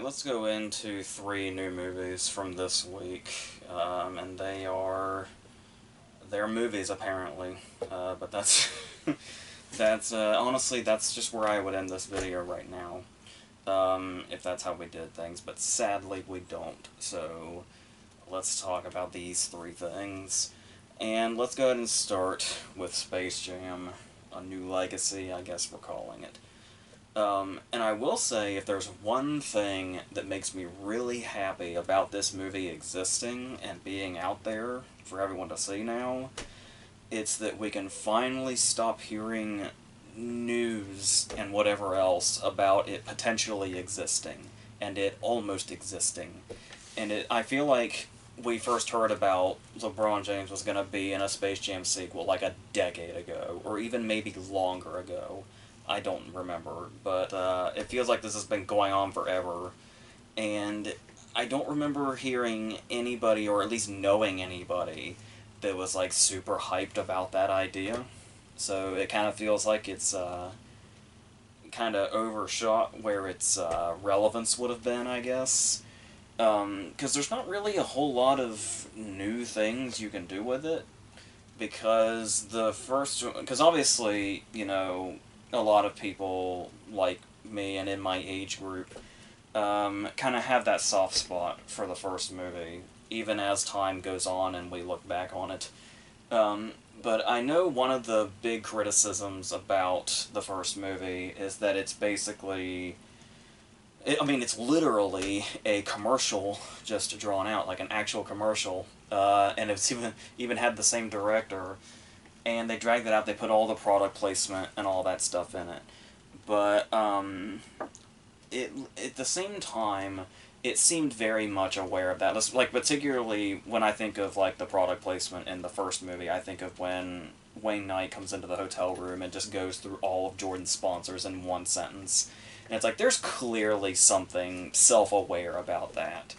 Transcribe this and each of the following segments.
Alright, let's go into 3 new movies from this week. And they're movies apparently. But that's, honestly, that's just where I would end this video right now. If that's how we did things, but sadly we don't. So, let's talk about these 3 things. And let's go ahead and start with Space Jam: A New Legacy, I guess we're calling it. And I will say, if there's one thing that makes me really happy about this movie existing and being out there for everyone to see now, it's that we can finally stop hearing news and whatever else about it potentially existing, and it almost existing. I feel like we first heard about LeBron James was going to be in a Space Jam sequel like a decade ago, or even maybe longer ago. I don't remember, but it feels like this has been going on forever, and I don't remember hearing anybody, or at least knowing anybody, that was like super hyped about that idea. So it kind of feels like it's kind of overshot where its relevance would have been, I guess. Because there's not really a whole lot of new things you can do with it. Because obviously, a lot of people like me and in my age group kind of have that soft spot for the first movie, even as time goes on and we look back on it. But I know one of the big criticisms about the first movie is that it's basically... it's literally a commercial just drawn out, like an actual commercial, and it's even had the same director, and they dragged it out, they put all the product placement and all that stuff in it. But, at the same time, it seemed very much aware of that. Like, particularly when I think of, like, the product placement in the first movie, I think of when Wayne Knight comes into the hotel room and just goes through all of Jordan's sponsors in one sentence. And it's like, there's clearly something self-aware about that.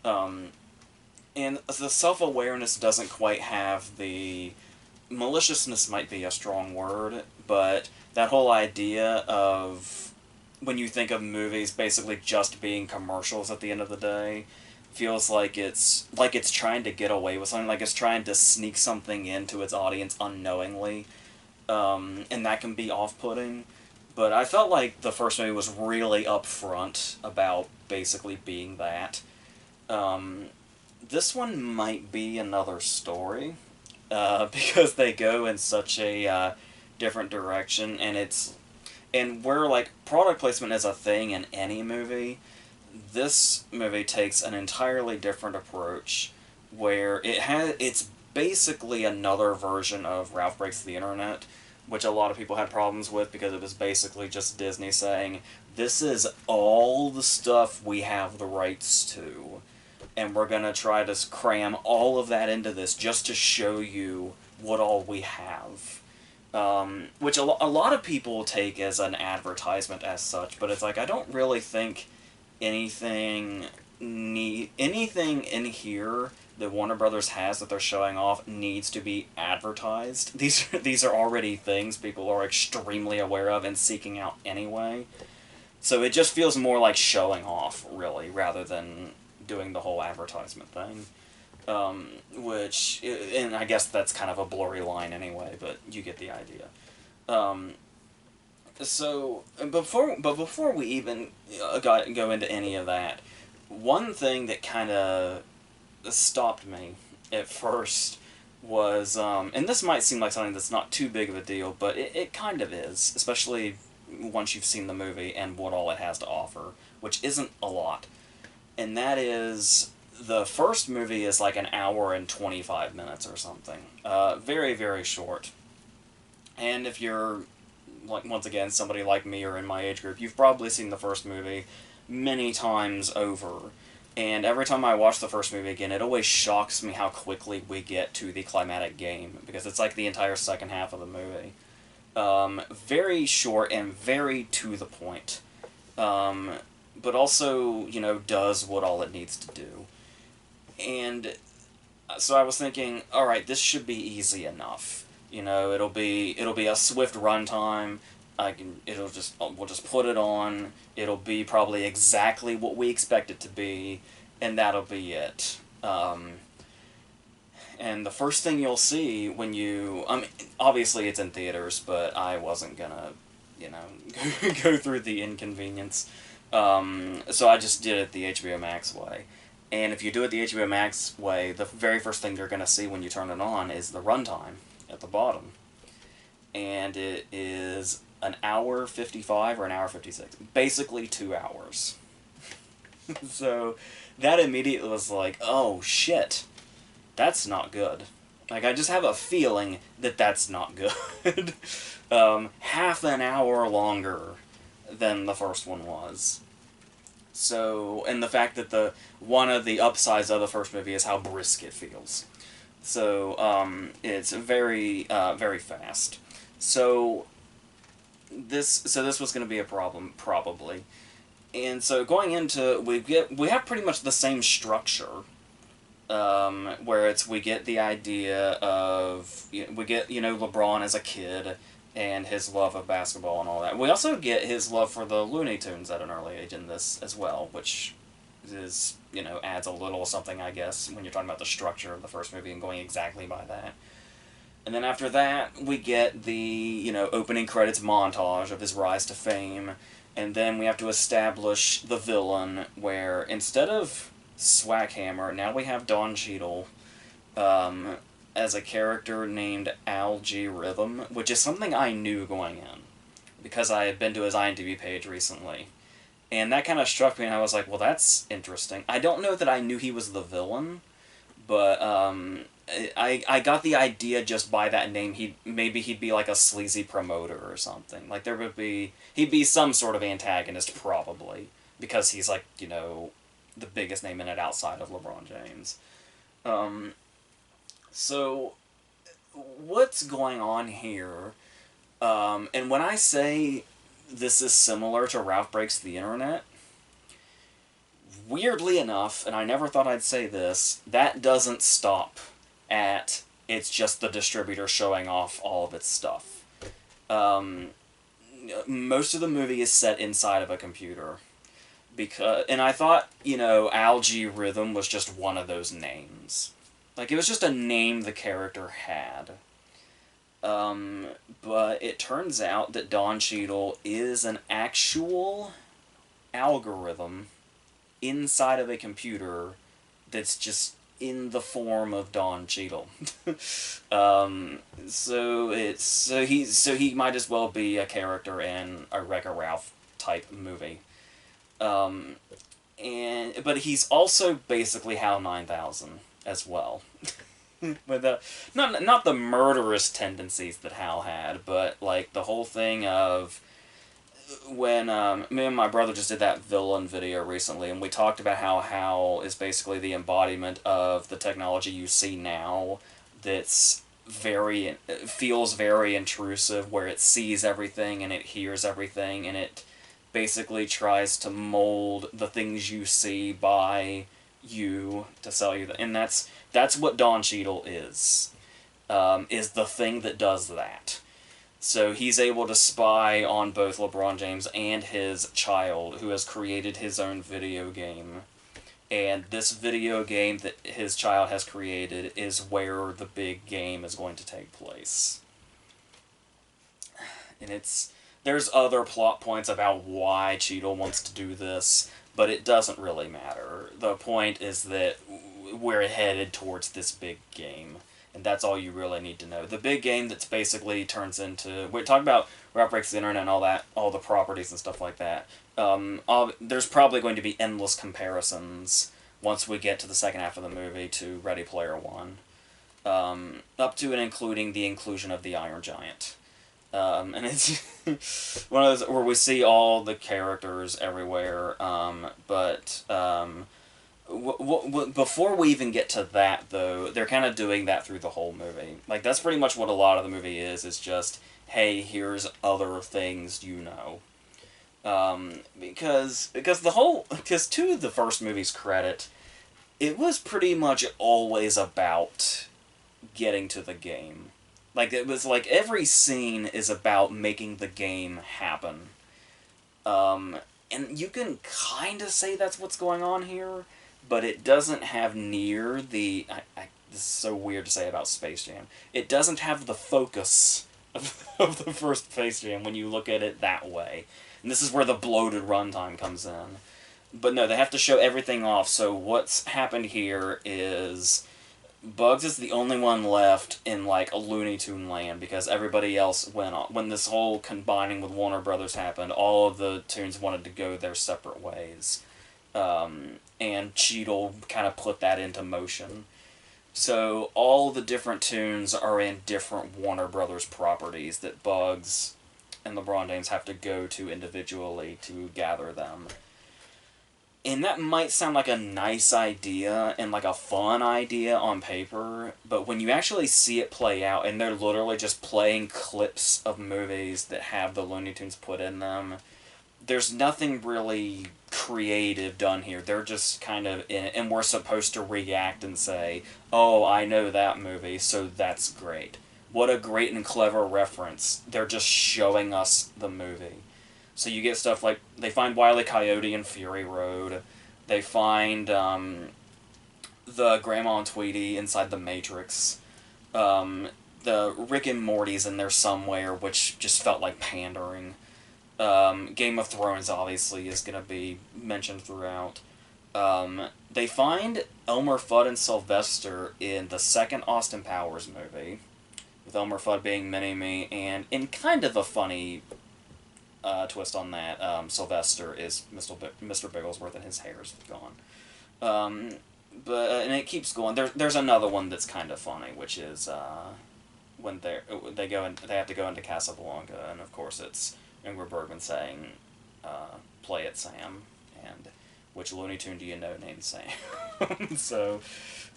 And the self-awareness doesn't quite have the... Maliciousness might be a strong word, but that whole idea of when you think of movies basically just being commercials at the end of the day feels like it's trying to get away with something, like it's trying to sneak something into its audience unknowingly, and that can be off-putting. But I felt like the first movie was really upfront about basically being that. This one might be another story, because they go in such a different direction, and where, like, product placement is a thing in any movie, this movie takes an entirely different approach, where it's basically another version of Ralph Breaks the Internet, which a lot of people had problems with because it was basically just Disney saying, this is all the stuff we have the rights to, and we're going to try to cram all of that into this just to show you what all we have. Which a lot of people take as an advertisement as such, but it's like, I don't really think anything in here that Warner Brothers has that they're showing off needs to be advertised. These are already things people are extremely aware of and seeking out anyway. So it just feels more like showing off, really, rather than doing the whole advertisement thing. And I guess that's kind of a blurry line anyway, but you get the idea. Before we even go into any of that, one thing that kind of stopped me at first was, and this might seem like something that's not too big of a deal, but it kind of is, especially once you've seen the movie and what all it has to offer, which isn't a lot. And that is, the first movie is like an hour and 25 minutes or something. Very, very short. And if you're, like, once again, somebody like me or in my age group, you've probably seen the first movie many times over. And every time I watch the first movie again, it always shocks me how quickly we get to the climatic game, because it's like the entire second half of the movie. Very short and very to the point. But also, does what all it needs to do. And so I was thinking, alright, this should be easy enough. It'll be a swift runtime, we'll just put it on. It'll be probably exactly what we expect it to be, and that'll be it. And the first thing you'll see when I mean, obviously it's in theaters, but I wasn't gonna, go through the inconvenience. So I just did it the HBO Max way. And if you do it the HBO Max way, the very first thing you're gonna see when you turn it on is the runtime at the bottom. And it is an hour 55 or an hour 56. Basically 2 hours. So that immediately was like, oh shit, that's not good. Like, I just have a feeling that that's not good. Half an hour longer than the first one was. So, and the fact that one of the upsides of the first movie is how brisk it feels. So, it's very, very fast. So this was going to be a problem, probably. And so going into, we have pretty much the same structure, where we get the idea of, we get, LeBron as a kid, and his love of basketball and all that. We also get his love for the Looney Tunes at an early age in this as well, which is, adds a little something, I guess, when you're talking about the structure of the first movie and going exactly by that. And then after that, we get the, opening credits montage of his rise to fame. And then we have to establish the villain, where instead of Swackhammer, now we have Don Cheadle as a character named Al G. Rhythm, which is something I knew going in, because I had been to his IMDb page recently. And that kind of struck me, and I was like, well, that's interesting. I don't know that I knew he was the villain, but I got the idea just by that name. Maybe he'd be like a sleazy promoter or something. Like, he'd be some sort of antagonist, probably, because he's like, the biggest name in it outside of LeBron James. So what's going on here? And when I say this is similar to Ralph Breaks the Internet, weirdly enough, and I never thought I'd say this, that doesn't stop at it's just the distributor showing off all of its stuff. Most of the movie is set inside of a computer. And I thought, Al G. Rhythm was just one of those names. Like, it was just a name the character had. But it turns out that Don Cheadle is an actual algorithm inside of a computer that's just in the form of Don Cheadle. So he might as well be a character in a Wreck-It Ralph type movie. But he's also basically HAL 9000 as well. With not the murderous tendencies that Hal had, but like the whole thing of when me and my brother just did that villain video recently, and we talked about how Hal is basically the embodiment of the technology you see now that's feels very intrusive, where it sees everything and it hears everything, and it basically tries to mold the things you see by you to sell you, and that's what Don Cheadle is the thing that does that. So he's able to spy on both LeBron James and his child, who has created his own video game. And this video game that his child has created is where the big game is going to take place. And there's other plot points about why Cheadle wants to do this, but it doesn't really matter. The point is that we're headed towards this big game. And that's all you really need to know. The big game that's basically turns into... We're talking about Ralph Breaks the Internet and all that, all the properties and stuff like that. There's probably going to be endless comparisons once we get to the second half of the movie to Ready Player One. Up to and including the inclusion of the Iron Giant. And it's one of those where we see all the characters everywhere, before we even get to that, though, they're kind of doing that through the whole movie. Like, that's pretty much what a lot of the movie is just, hey, here's other things you know. Because to the first movie's credit, it was pretty much always about getting to the game. Like, it was like every scene is about making the game happen. Um, and you can kind of say that's what's going on here, but it doesn't have near the. This is so weird to say about Space Jam. It doesn't have the focus of the first Space Jam when you look at it that way. And this is where the bloated runtime comes in. But no, they have to show everything off, so what's happened here is Bugs is the only one left in like a Looney Tune land because everybody else went on. When this whole combining with Warner Brothers happened, all of the tunes wanted to go their separate ways, and Cheadle kind of put that into motion. So all the different tunes are in different Warner Brothers properties that Bugs and LeBron James have to go to individually to gather them. And that might sound like a nice idea and like a fun idea on paper, but when you actually see it play out and they're literally just playing clips of movies that have the Looney Tunes put in them, there's nothing really creative done here. They're just kind of in it, and we're supposed to react and say, oh, I know that movie, so that's great. What a great and clever reference. They're just showing us the movie. So you get stuff like, they find Wile E. Coyote in Fury Road. They find the Grandma and Tweety inside the Matrix. The Rick and Morty's in there somewhere, which just felt like pandering. Game of Thrones, obviously, is going to be mentioned throughout. They find Elmer Fudd and Sylvester in the second Austin Powers movie, with Elmer Fudd being Mini-Me, and in kind of a funny twist on that, Sylvester is Mr. Bigglesworth and his hair's gone. And it keeps going. There's another one that's kind of funny, which is when they have to go into Casablanca, and of course it's Ingrid Bergman saying, "Play it, Sam," and which Looney Tune do you know named Sam? So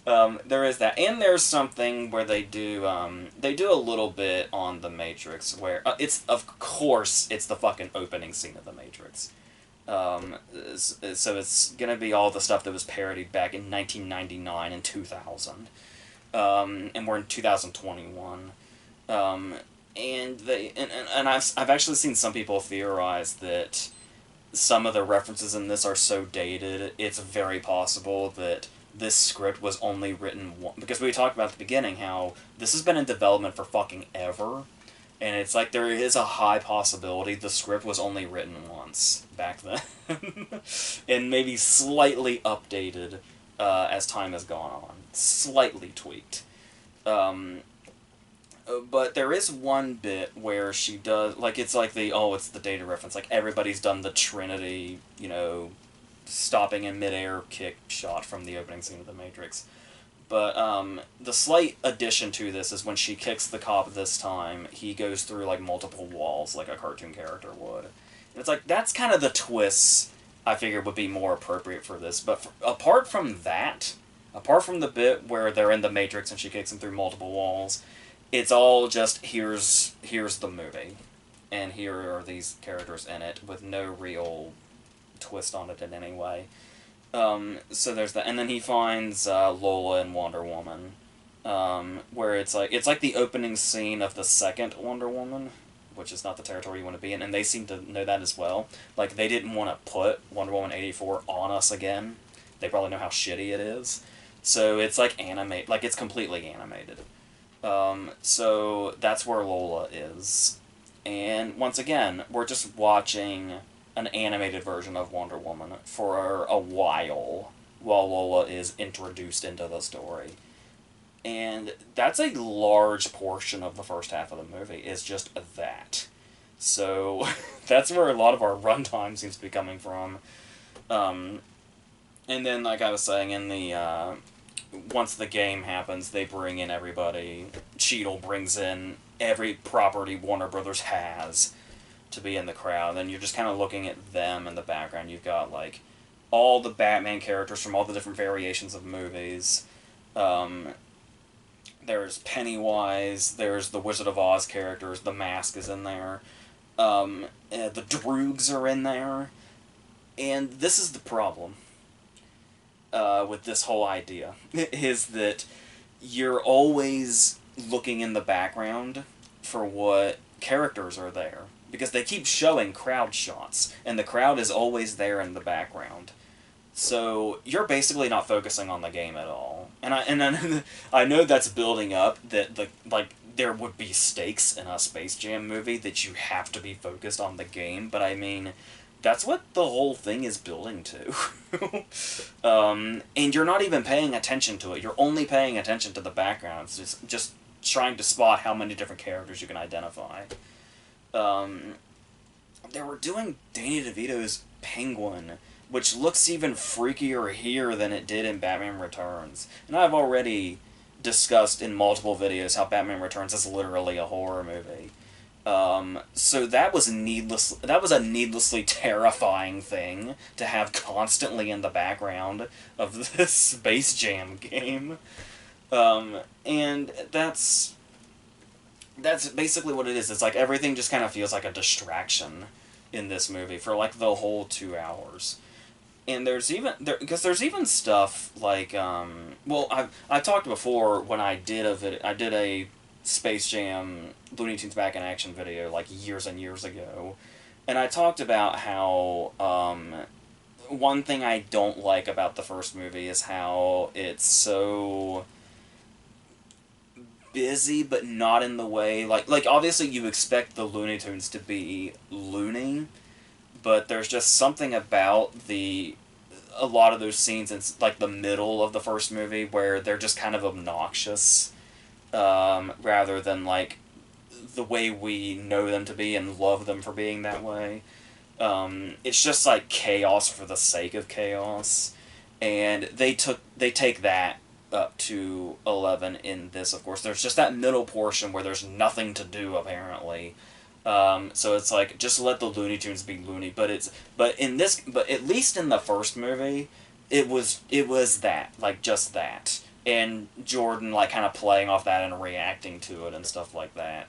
there is that, and there's something where they do a little bit on the Matrix, where it's of course it's the fucking opening scene of the Matrix. So it's gonna be all the stuff that was parodied back in 1999 and 2000, and we're in 2021. And I've actually seen some people theorize that some of the references in this are so dated, it's very possible that this script was only written because we talked about at the beginning how this has been in development for fucking ever, and it's like there is a high possibility the script was only written once back then, and maybe slightly updated as time has gone on, slightly tweaked. But there is one bit where she does, like, it's like it's the data reference, like, everybody's done the Trinity, stopping in midair kick shot from the opening scene of The Matrix. But, the slight addition to this is when she kicks the cop this time, he goes through, like, multiple walls, like a cartoon character would. And it's like, that's kind of the twists I figured would be more appropriate for this, but apart from the bit where they're in the Matrix and she kicks him through multiple walls, it's all just, here's the movie, and here are these characters in it, with no real twist on it in any way. So there's that, and then he finds Lola and Wonder Woman, where it's like the opening scene of the second Wonder Woman, which is not the territory you want to be in, and they seem to know that as well. Like, they didn't want to put Wonder Woman 84 on us again. They probably know how shitty it is. So it's like it's completely animated. So that's where Lola is. And once again, we're just watching an animated version of Wonder Woman for a while Lola is introduced into the story. And that's a large portion of the first half of the movie, is just that. So that's where a lot of our runtime seems to be coming from. And then, like I was saying, in the once the game happens, they bring in everybody. Cheadle brings in every property Warner Brothers has to be in the crowd, and you're just kind of looking at them in the background. You've got, like, all the Batman characters from all the different variations of movies. There's Pennywise, there's the Wizard of Oz characters, the Mask is in there, the Droogs are in there, and this is the problem with this whole idea, is that you're always looking in the background for what characters are there, because they keep showing crowd shots, and the crowd is always there in the background. So you're basically not focusing on the game at all. I know that's building up that there would be stakes in a Space Jam movie that you have to be focused on the game, but I mean, that's what the whole thing is building to. And you're not even paying attention to it. You're only paying attention to the background. It's just trying to spot how many different characters you can identify. They were doing Danny DeVito's Penguin, which looks even freakier here than it did in Batman Returns. And I've already discussed in multiple videos how Batman Returns is literally a horror movie. So that was a needlessly terrifying thing to have constantly in the background of this Space Jam game. And that's basically what it is. It's like everything just kind of feels like a distraction in this movie for like the whole 2 hours. And there's even stuff like well, I've talked before when I did a Space Jam Looney Tunes Back in Action video like years and years ago, and I talked about how one thing I don't like about the first movie is how it's so busy, but not in the way like obviously you expect the Looney Tunes to be loony, but there's just something about a lot of those scenes in like the middle of the first movie where they're just kind of obnoxious, rather than like the way we know them to be and love them for being that way. It's just like chaos for the sake of chaos, and they take that up to 11 in this. Of course, there's just that middle portion where there's nothing to do apparently. So it's like, just let the Looney Tunes be loony, but at least in the first movie, it was that, like, just that, and Jordan like kind of playing off that and reacting to it and stuff like that.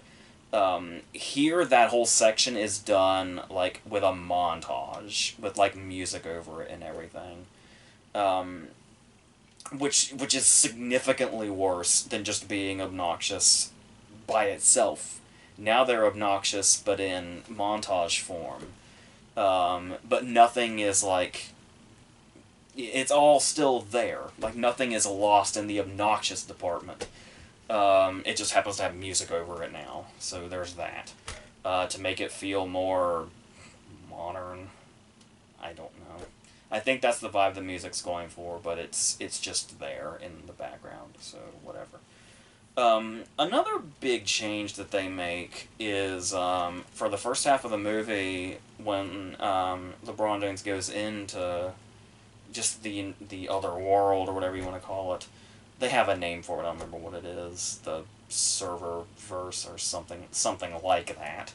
Here, that whole section is done like with a montage with like music over it and everything, which is significantly worse than just being obnoxious by itself. Now they're obnoxious, but in montage form. But nothing is like... It's all still there. Like, nothing is lost in the obnoxious department. It just happens to have music over it now. So there's that. To make it feel more modern. I don't know. I think that's the vibe the music's going for, but it's just there in the background, so whatever. Another big change that they make is, for the first half of the movie, when LeBron James goes into just the other world, or whatever you want to call it. They have a name for it, I don't remember what it is. The server verse or something like that.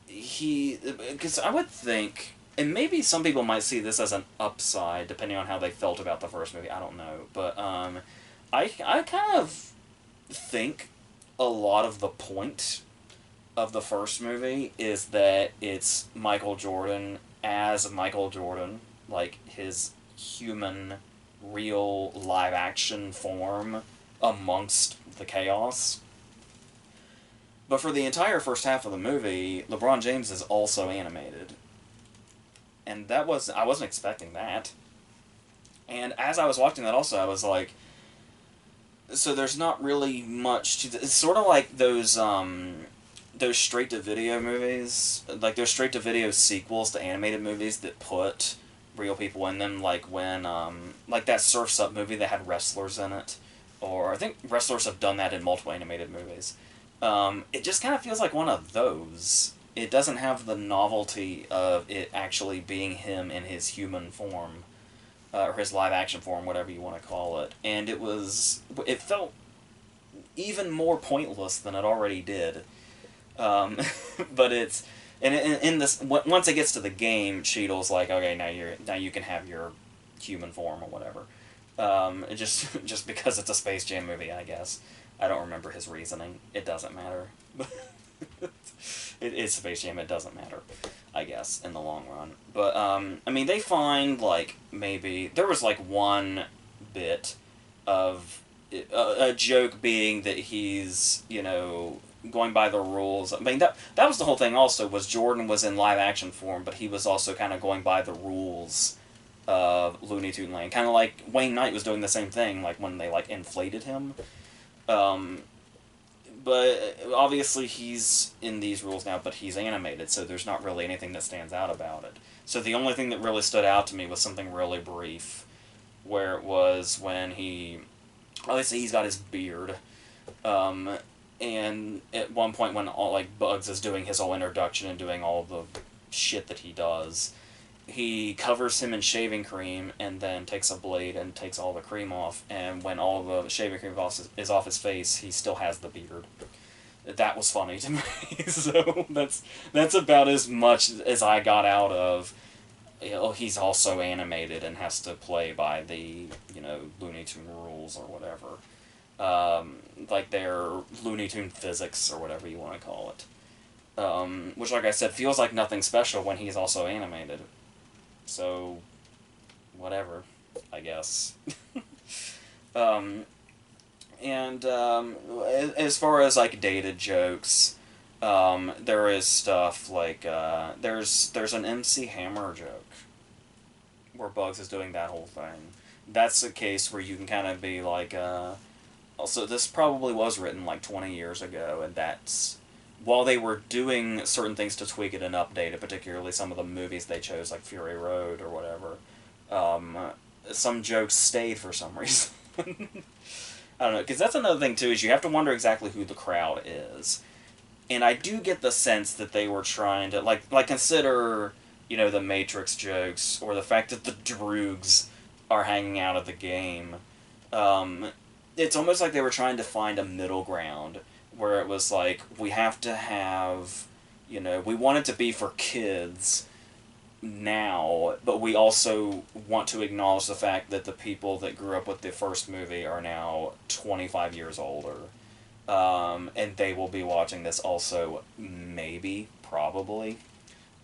Because I would think, and maybe some people might see this as an upside, depending on how they felt about the first movie, I don't know, but I kind of think a lot of the point of the first movie is that it's Michael Jordan as Michael Jordan, like his human, real, live-action form amongst the chaos. But for the entire first half of the movie, LeBron James is also animated. And I wasn't expecting that. And as I was watching that also, I was like, so there's not really much to... It's sort of like those straight-to-video movies, like those straight-to-video sequels to animated movies that put real people in them, like when, like that Surf's Up movie that had wrestlers in it, or I think wrestlers have done that in multiple animated movies. It just kind of feels like one of those. It doesn't have the novelty of it actually being him in his human form, or his live-action form, whatever you want to call it. And it felt even more pointless than it already did. But it's... And in this, once it gets to the game, Cheadle's like, okay, now you can have your human form or whatever. Just because it's a Space Jam movie, I guess. I don't remember his reasoning. It doesn't matter. It's Space Jam. It doesn't matter, I guess, in the long run. But I mean, they find like maybe there was like one bit of a joke being that he's, going by the rules. I mean, that was the whole thing also, was Jordan was in live action form, but he was also kind of going by the rules of Looney Tune Land. Kind of like Wayne Knight was doing the same thing, like when they, like, inflated him. Um, but obviously he's in these rules now, but he's animated, so there's not really anything that stands out about it. So the only thing that really stood out to me was something really brief, where it was when obviously he's got his beard, um, and at one point when all, like, Bugs is doing his whole introduction and doing all the shit that he does, he covers him in shaving cream and then takes a blade and takes all the cream off, and when all the shaving cream is off his face, he still has the beard. That was funny to me. So that's about as much as I got out of, he's also animated and has to play by the, Looney Tune rules or whatever. Like their Looney Tune physics or whatever you want to call it. Which, like I said, feels like nothing special when he's also animated. So, whatever, I guess. And as far as, like, dated jokes, there is stuff like, there's an MC Hammer joke where Bugs is doing that whole thing. That's a case where you can kind of be like, also, this probably was written like 20 years ago, and that's, while they were doing certain things to tweak it and update it, particularly some of the movies they chose, like Fury Road or whatever, some jokes stayed for some reason. I don't know, because that's another thing, too, is you have to wonder exactly who the crowd is. And I do get the sense that they were trying to, like consider, the Matrix jokes, or the fact that the Droogs are hanging out at the game. It's almost like they were trying to find a middle ground, where it was like, we have to have, we want it to be for kids now, but we also want to acknowledge the fact that the people that grew up with the first movie are now 25 years older. And they will be watching this also, maybe, probably.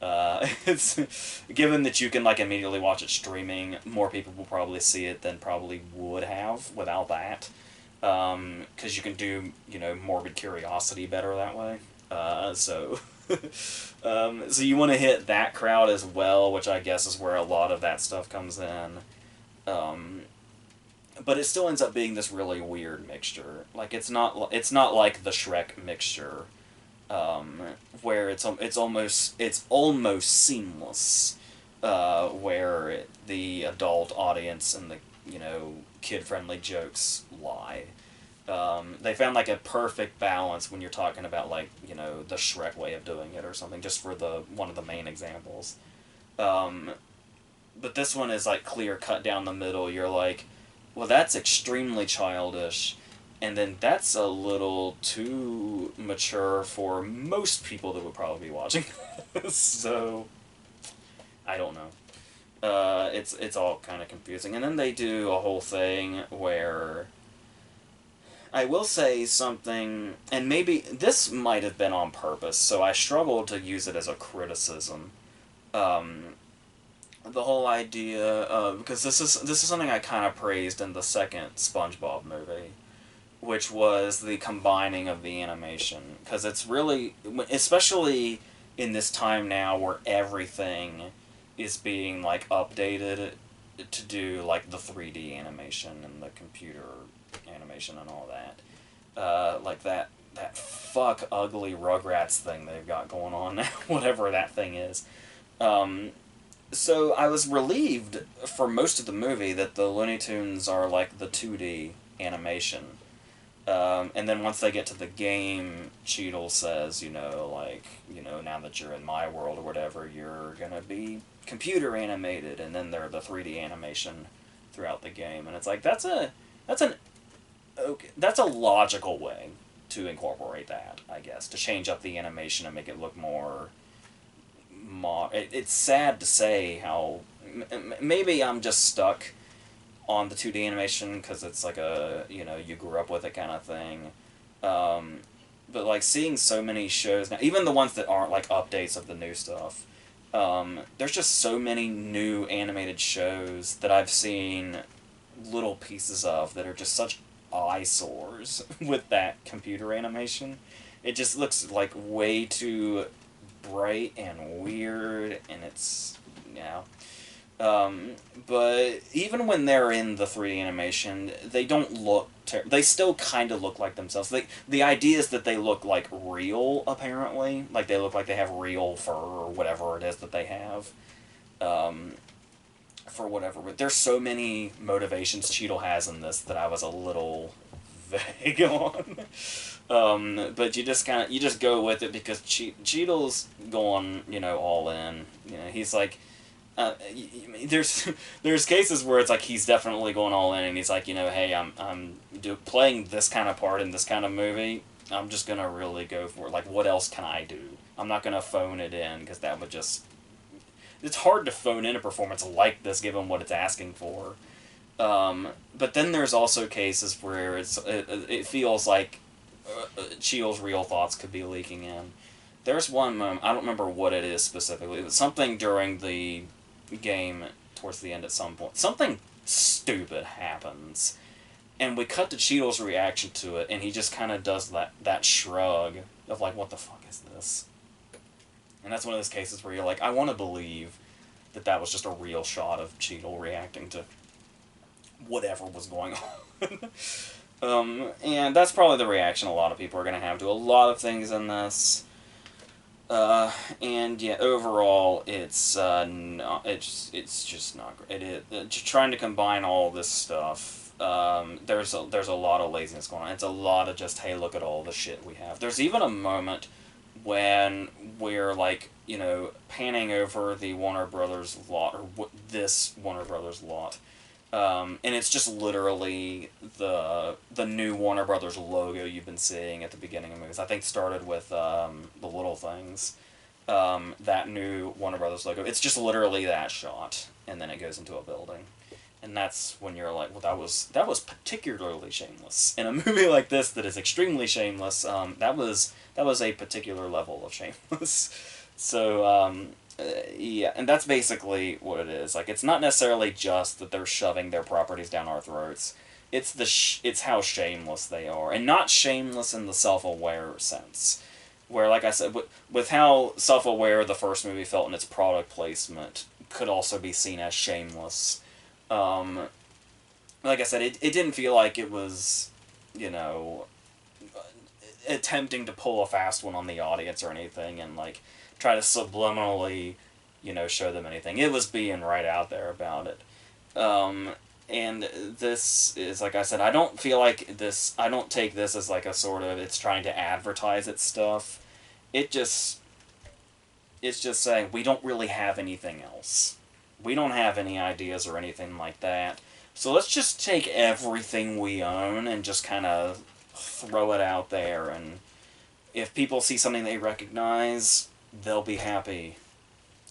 It's, given that you can, like, immediately watch it streaming, more people will probably see it than probably would have without that. Because you can do, morbid curiosity better that way. So you want to hit that crowd as well, which I guess is where a lot of that stuff comes in. But it still ends up being this really weird mixture. Like, it's not like the Shrek mixture, where it's almost seamless, where the adult audience and the, kid-friendly jokes lie. They found, like, a perfect balance when you're talking about, like, the Shrek way of doing it or something, just for one of the main examples. But this one is, like, clear cut down the middle. You're like, well, that's extremely childish, and then that's a little too mature for most people that would probably be watching this. So, I don't know. It's all kind of confusing. And then they do a whole thing where, I will say something, and maybe this might have been on purpose, so I struggled to use it as a criticism. The whole idea of, because this is something I kind of praised in the second SpongeBob movie, which was the combining of the animation, because it's really, especially in this time now where everything is being, like, updated to do, like, the 3D animation and the computer animation and all that. Like that fuck ugly Rugrats thing they've got going on now, whatever that thing is. So I was relieved for most of the movie that the Looney Tunes are, like, the 2D animation. And then once they get to the game, Cheadle says, now that you're in my world or whatever, you're gonna be computer animated, and then they're the 3D animation throughout the game. And it's like, that's a logical way to incorporate that, I guess, to change up the animation and make it look more... It's sad to say how... Maybe I'm just stuck on the 2D animation because it's like a, you grew up with it kind of thing. But, like, seeing so many shows now, even the ones that aren't, like, updates of the new stuff, there's just so many new animated shows that I've seen little pieces of that are just such eyesores with that computer animation. It just looks like way too bright and weird, and it's, yeah. But even when they're in the 3D animation, they don't look. They still kind of look like themselves. The idea is that they look like real, apparently. Like they look like they have real fur or whatever it is that they have. For whatever. But there's so many motivations Cheadle has in this that I was a little vague on. But you just you just go with it because Cheadle's going, all in. He's like, there's cases where it's like he's definitely going all in, and he's like, hey, I'm playing this kind of part in this kind of movie. I'm just gonna really go for it. Like, what else can I do? I'm not gonna phone it in because that would just. It's hard to phone in a performance like this given what it's asking for. But then there's also cases where it feels like Cheadle's real thoughts could be leaking in. There's one moment, I don't remember what it is specifically. It was something during the game towards the end at some point. Something stupid happens. And we cut to Cheadle's reaction to it, and he just kind of does that shrug of like, what the fuck is this? And that's one of those cases where you're like, I want to believe that was just a real shot of Cheadle reacting to whatever was going on. And that's probably the reaction a lot of people are going to have to a lot of things in this. And yeah, overall, it's just not great. Trying to combine all this stuff. There's a lot of laziness going on. It's a lot of just, hey, look at all the shit we have. There's even a moment when we're like, panning over the Warner Brothers lot, or this Warner Brothers lot. And it's just literally the new Warner Brothers logo you've been seeing at the beginning of movies. I think it started with The Little Things. That new Warner Brothers logo. It's just literally that shot, and then it goes into a building. And that's when you're like, well, that was particularly shameless. In a movie like this that is extremely shameless, that was a particular level of shameless. So, yeah, and that's basically what it is. Like, it's not necessarily just that they're shoving their properties down our throats. It's how shameless they are, and not shameless in the self-aware sense. Where, like I said, with how self-aware the first movie felt in its product placement, could also be seen as shameless. Like I said, it didn't feel like it was, attempting to pull a fast one on the audience or anything, and like try to subliminally, show them anything. It was being right out there about it. And this is, like I said, I don't take this as like a sort of, it's trying to advertise its stuff. It's just saying, we don't really have anything else. We don't have any ideas or anything like that. So let's just take everything we own and just kind of throw it out there. And if people see something they recognize, they'll be happy.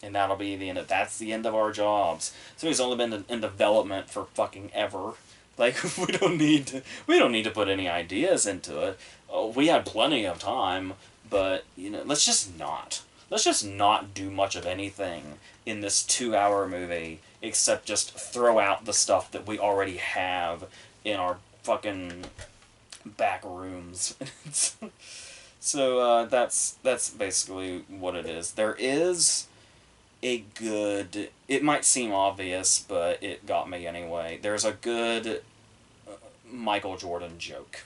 And that'll be the end of, that's the end of our jobs. So he's only been in development for fucking ever. Like, we don't need to put any ideas into it. Oh, we had plenty of time, but, let's just not do much of anything in this 2-hour movie except just throw out the stuff that we already have in our fucking back rooms. So, that's basically what it is. There is a good... It might seem obvious, but it got me anyway. There's a good Michael Jordan joke.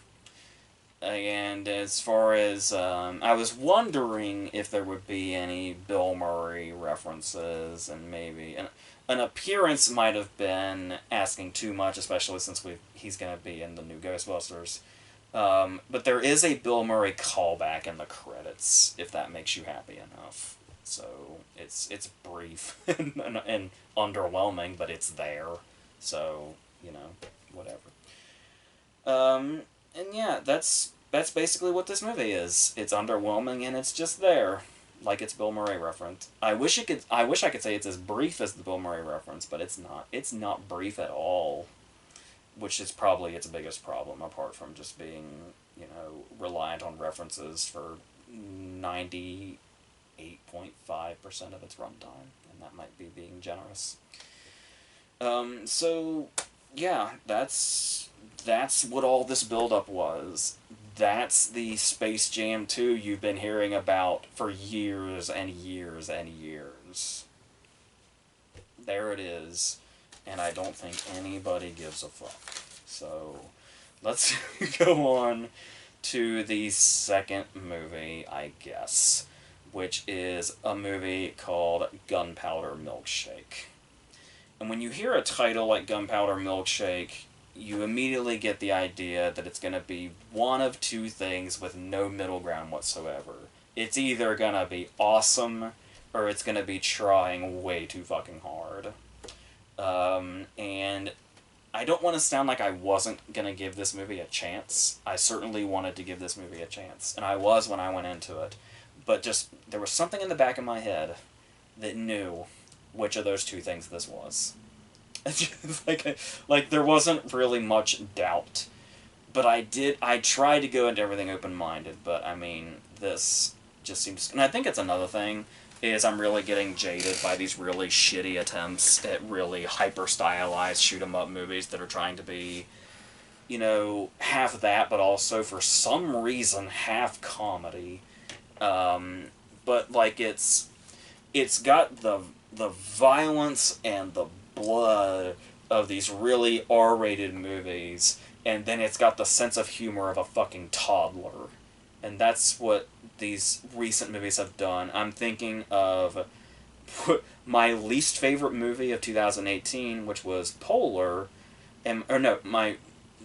And as far as... I was wondering if there would be any Bill Murray references, and maybe... An appearance might have been asking too much, especially since he's going to be in the new Ghostbusters. But there is a Bill Murray callback in the credits, if that makes you happy enough. So, it's brief and underwhelming, but it's there. So, whatever. And yeah, that's basically what this movie is. It's underwhelming, and it's just there. Like it's Bill Murray reference. I wish I could say it's as brief as the Bill Murray reference, but it's not. It's not brief at all. Which is probably its biggest problem, apart from just being, reliant on references for 98.5% of its runtime, and that might be being generous. So, yeah, that's That's what all this buildup was. That's the Space Jam 2 you've been hearing about for years and years and years. There it is. And I don't think anybody gives a fuck. So, let's go on to the second movie, I guess, which is a movie called Gunpowder Milkshake. And when you hear a title like Gunpowder Milkshake, you immediately get the idea that it's going to be one of two things with no middle ground whatsoever. It's either going to be awesome, or it's going to be trying way too fucking hard. And I don't want to sound like I wasn't going to give this movie a chance. I certainly wanted to give this movie a chance, and I was when I went into it. But just, there was something in the back of my head that knew which of those two things this was. like there wasn't really much doubt. But I tried to go into everything open-minded, but I mean, this just seems... And I think it's another thing, is I'm really getting jaded by these really shitty attempts at really hyper-stylized shoot-'em-up movies that are trying to be, you know, half that, but also, for some reason, half comedy. But, like, it's got the violence and the blood of these really R-rated movies, and then it's got the sense of humor of a fucking toddler. And that's what these recent movies have done. I'm thinking of my least favorite movie of 2018, which was Polar, my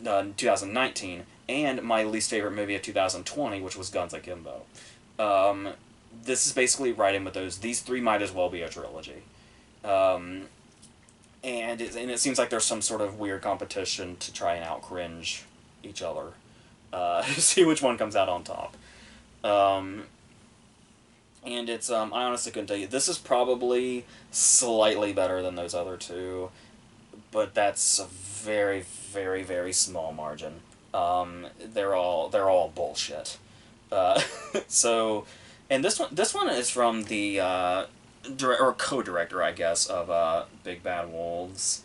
2019, and my least favorite movie of 2020, which was Guns Akimbo. This is basically right in with those. These three might as well be a trilogy. And it seems like there's some sort of weird competition to try and out-cringe each other. See which one comes out on top. And it's, I honestly couldn't tell you. This is probably slightly better than those other two, but that's a very, very, very small margin. They're all bullshit. So, and this one is from the, co-director, I guess, of, Big Bad Wolves.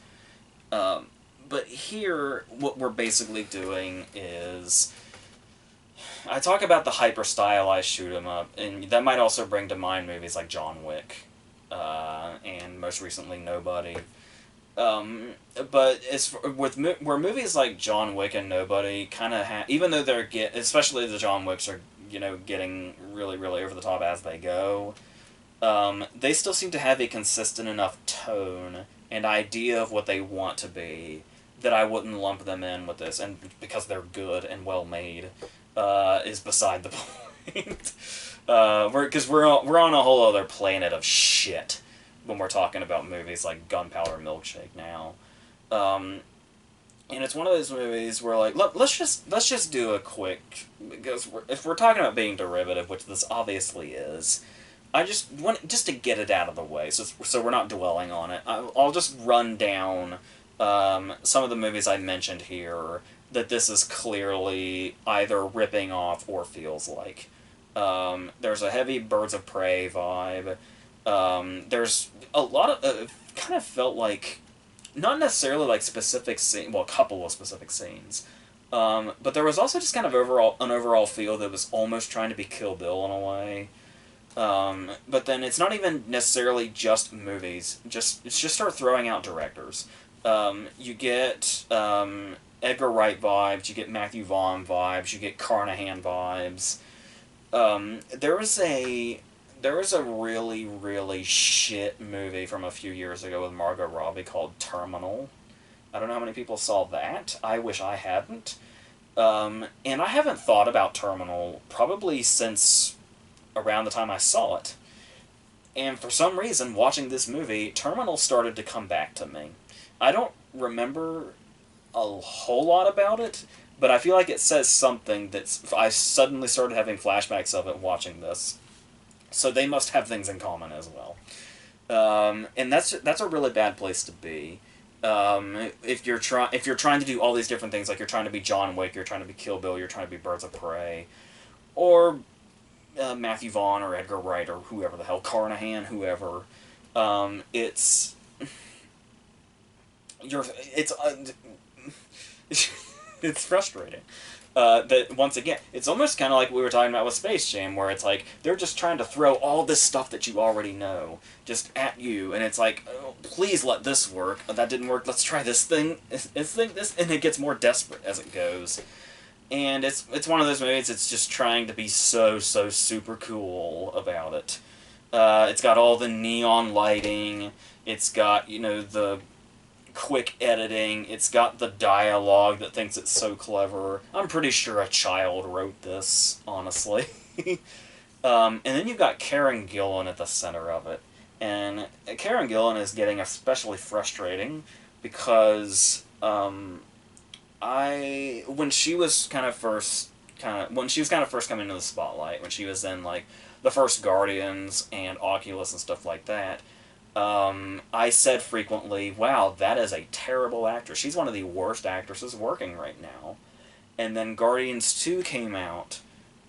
But here, what we're basically doing is... I talk about the hyper-stylized shoot-'em-up, and that might also bring to mind movies like John Wick, and most recently Nobody. But where movies like John Wick and Nobody kind of even though they're especially the John Wicks are, you know, getting really, really over the top as they go, they still seem to have a consistent enough tone and idea of what they want to be that I wouldn't lump them in with this, and because they're good and well made, is beside the point. Because we're on a whole other planet of shit when we're talking about movies like Gunpowder Milkshake now. And it's one of those movies where, like, let's just do a quick, because if we're talking about being derivative, which this obviously is, I just want to get it out of the way, so we're not dwelling on it. I'll just run down some of the movies I mentioned here that this is clearly either ripping off or feels like. There's a heavy Birds of Prey vibe. There's a lot of... it kind of felt like... not necessarily like specific scene, well, a couple of specific scenes. But there was also just kind of an overall feel that was almost trying to be Kill Bill in a way. But then it's not even necessarily just movies. Just start throwing out directors. You get Edgar Wright vibes, you get Matthew Vaughn vibes, you get Carnahan vibes. There was a really, really shit movie from a few years ago with Margot Robbie called Terminal. I don't know how many people saw that. I wish I hadn't. And I haven't thought about Terminal probably since around the time I saw it. And for some reason, watching this movie, Terminal started to come back to me. I don't remember a whole lot about it, but I feel like it says something that I suddenly started having flashbacks of it watching this. So they must have things in common as well. And that's a really bad place to be. If you're trying to do all these different things, like you're trying to be John Wick, you're trying to be Kill Bill, you're trying to be Birds of Prey, or Matthew Vaughn or Edgar Wright or whoever the hell, Carnahan, whoever, It's frustrating. That once again, it's almost kind of like we were talking about with Space Jam, where it's like they're just trying to throw all this stuff that you already know just at you, and it's like, oh, please let this work. Oh, that didn't work. Let's try this thing. This, and it gets more desperate as it goes. And it's one of those movies. It's just trying to be so super cool about it. It's got all the neon lighting. It's got, you know, the quick editing. It's got the dialogue that thinks it's so clever. I'm pretty sure a child wrote this, honestly. And then you've got Karen Gillan at the center of it. And Karen Gillan is getting especially frustrating because when she was kind of first coming into the spotlight, when she was in like the first Guardians and Oculus and stuff like that, I said frequently, wow, that is a terrible actress. She's one of the worst actresses working right now. And then Guardians 2 came out,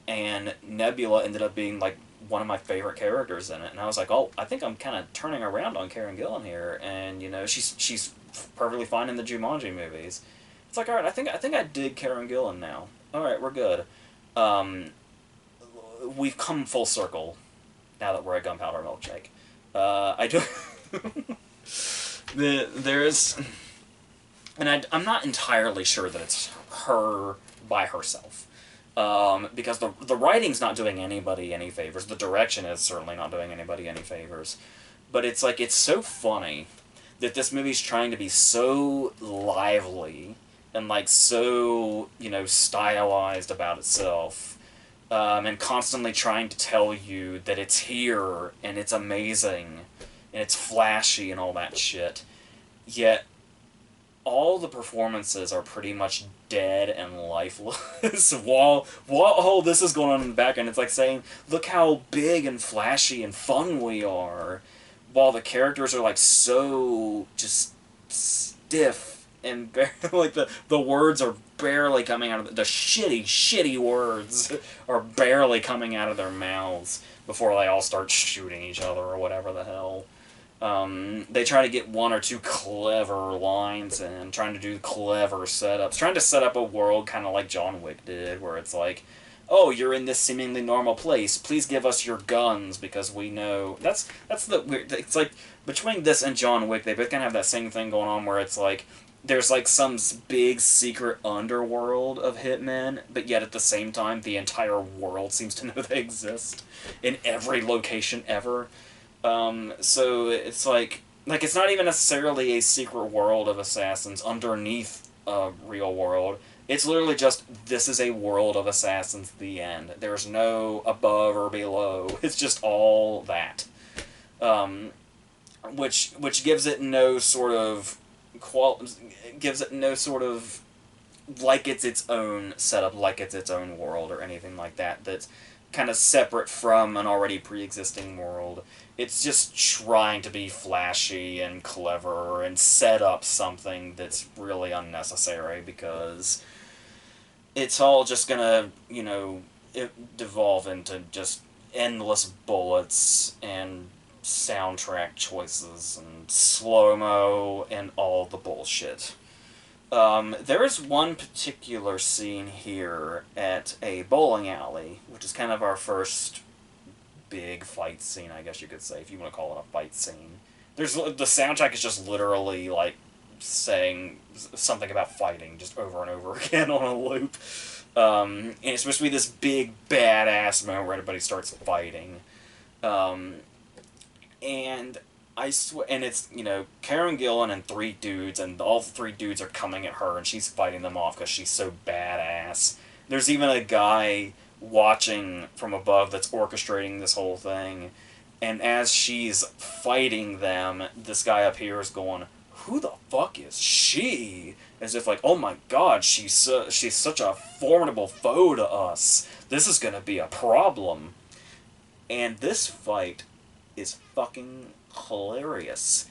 and Nebula ended up being like one of my favorite characters in it. And I was like, oh, I think I'm kind of turning around on Karen Gillan here. And, you know, she's perfectly fine in the Jumanji movies. It's like, all right, I think I dig Karen Gillan now. All right, we're good. We've come full circle now that we're at Gunpowder Milkshake. I do. There's, and I'm not entirely sure that it's her by herself, because the writing's not doing anybody any favors. The direction is certainly not doing anybody any favors. But it's like, it's so funny that this movie's trying to be so lively and like so, you know, stylized about itself. And constantly trying to tell you that it's here, and it's amazing, and it's flashy, and all that shit. Yet, all the performances are pretty much dead and lifeless while all this is going on in the background. It's like saying, look how big and flashy and fun we are, while the characters are like so just stiff, and like the words are barely coming out of the shitty words are barely coming out of their mouths before they all start shooting each other or whatever the hell. They try to get one or two clever lines and trying to do clever setups, trying to set up a world kind of like John Wick did, where it's like, oh, you're in this seemingly normal place, please give us your guns because we know. That's the weird. It's like between this and John Wick, they both kind of have that same thing going on where it's like there's like some big secret underworld of hitmen, but yet at the same time the entire world seems to know they exist in every location ever. So it's like it's not even necessarily a secret world of assassins underneath a real world. It's literally just, this is a world of assassins, the end. There's no above or below. It's just all that. Which gives it no sort of like it's its own setup, like it's its own world or anything like that that's kind of separate from an already pre-existing world. It's just trying to be flashy and clever and set up something that's really unnecessary because it's all just gonna, you know, devolve into just endless bullets and soundtrack choices and slow-mo and all the bullshit. There is one particular scene here at a bowling alley, which is kind of our first big fight scene, I guess you could say, if you want to call it a fight scene. The soundtrack is just literally, like, saying something about fighting just over and over again on a loop. And it's supposed to be this big, badass moment where everybody starts fighting. And I swear, and it's, you know, Karen Gillan and three dudes, and all three dudes are coming at her, and she's fighting them off because she's so badass. There's even a guy watching from above that's orchestrating this whole thing, and as she's fighting them, this guy up here is going, who the fuck is she? As if like, oh my god, she's such a formidable foe to us. This is gonna be a problem. And this fight is fucking hilarious.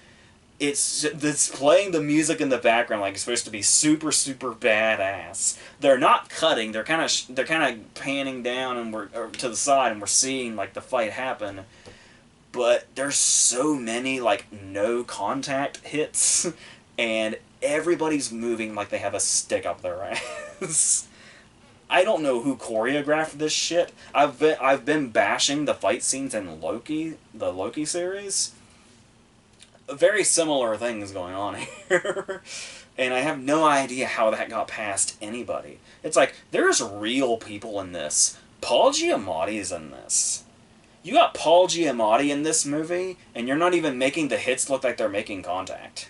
It's playing the music in the background like it's supposed to be super badass. They're not cutting. They're kind of panning down and we're to the side, and we're seeing like the fight happen. But there's so many like no contact hits, and everybody's moving like they have a stick up their ass. I don't know who choreographed this shit. I've been bashing the fight scenes in Loki, the Loki series. Very similar things going on here. And I have no idea how that got past anybody. It's like, there's real people in this. Paul Giamatti is in this. You got Paul Giamatti in this movie, and you're not even making the hits look like they're making contact.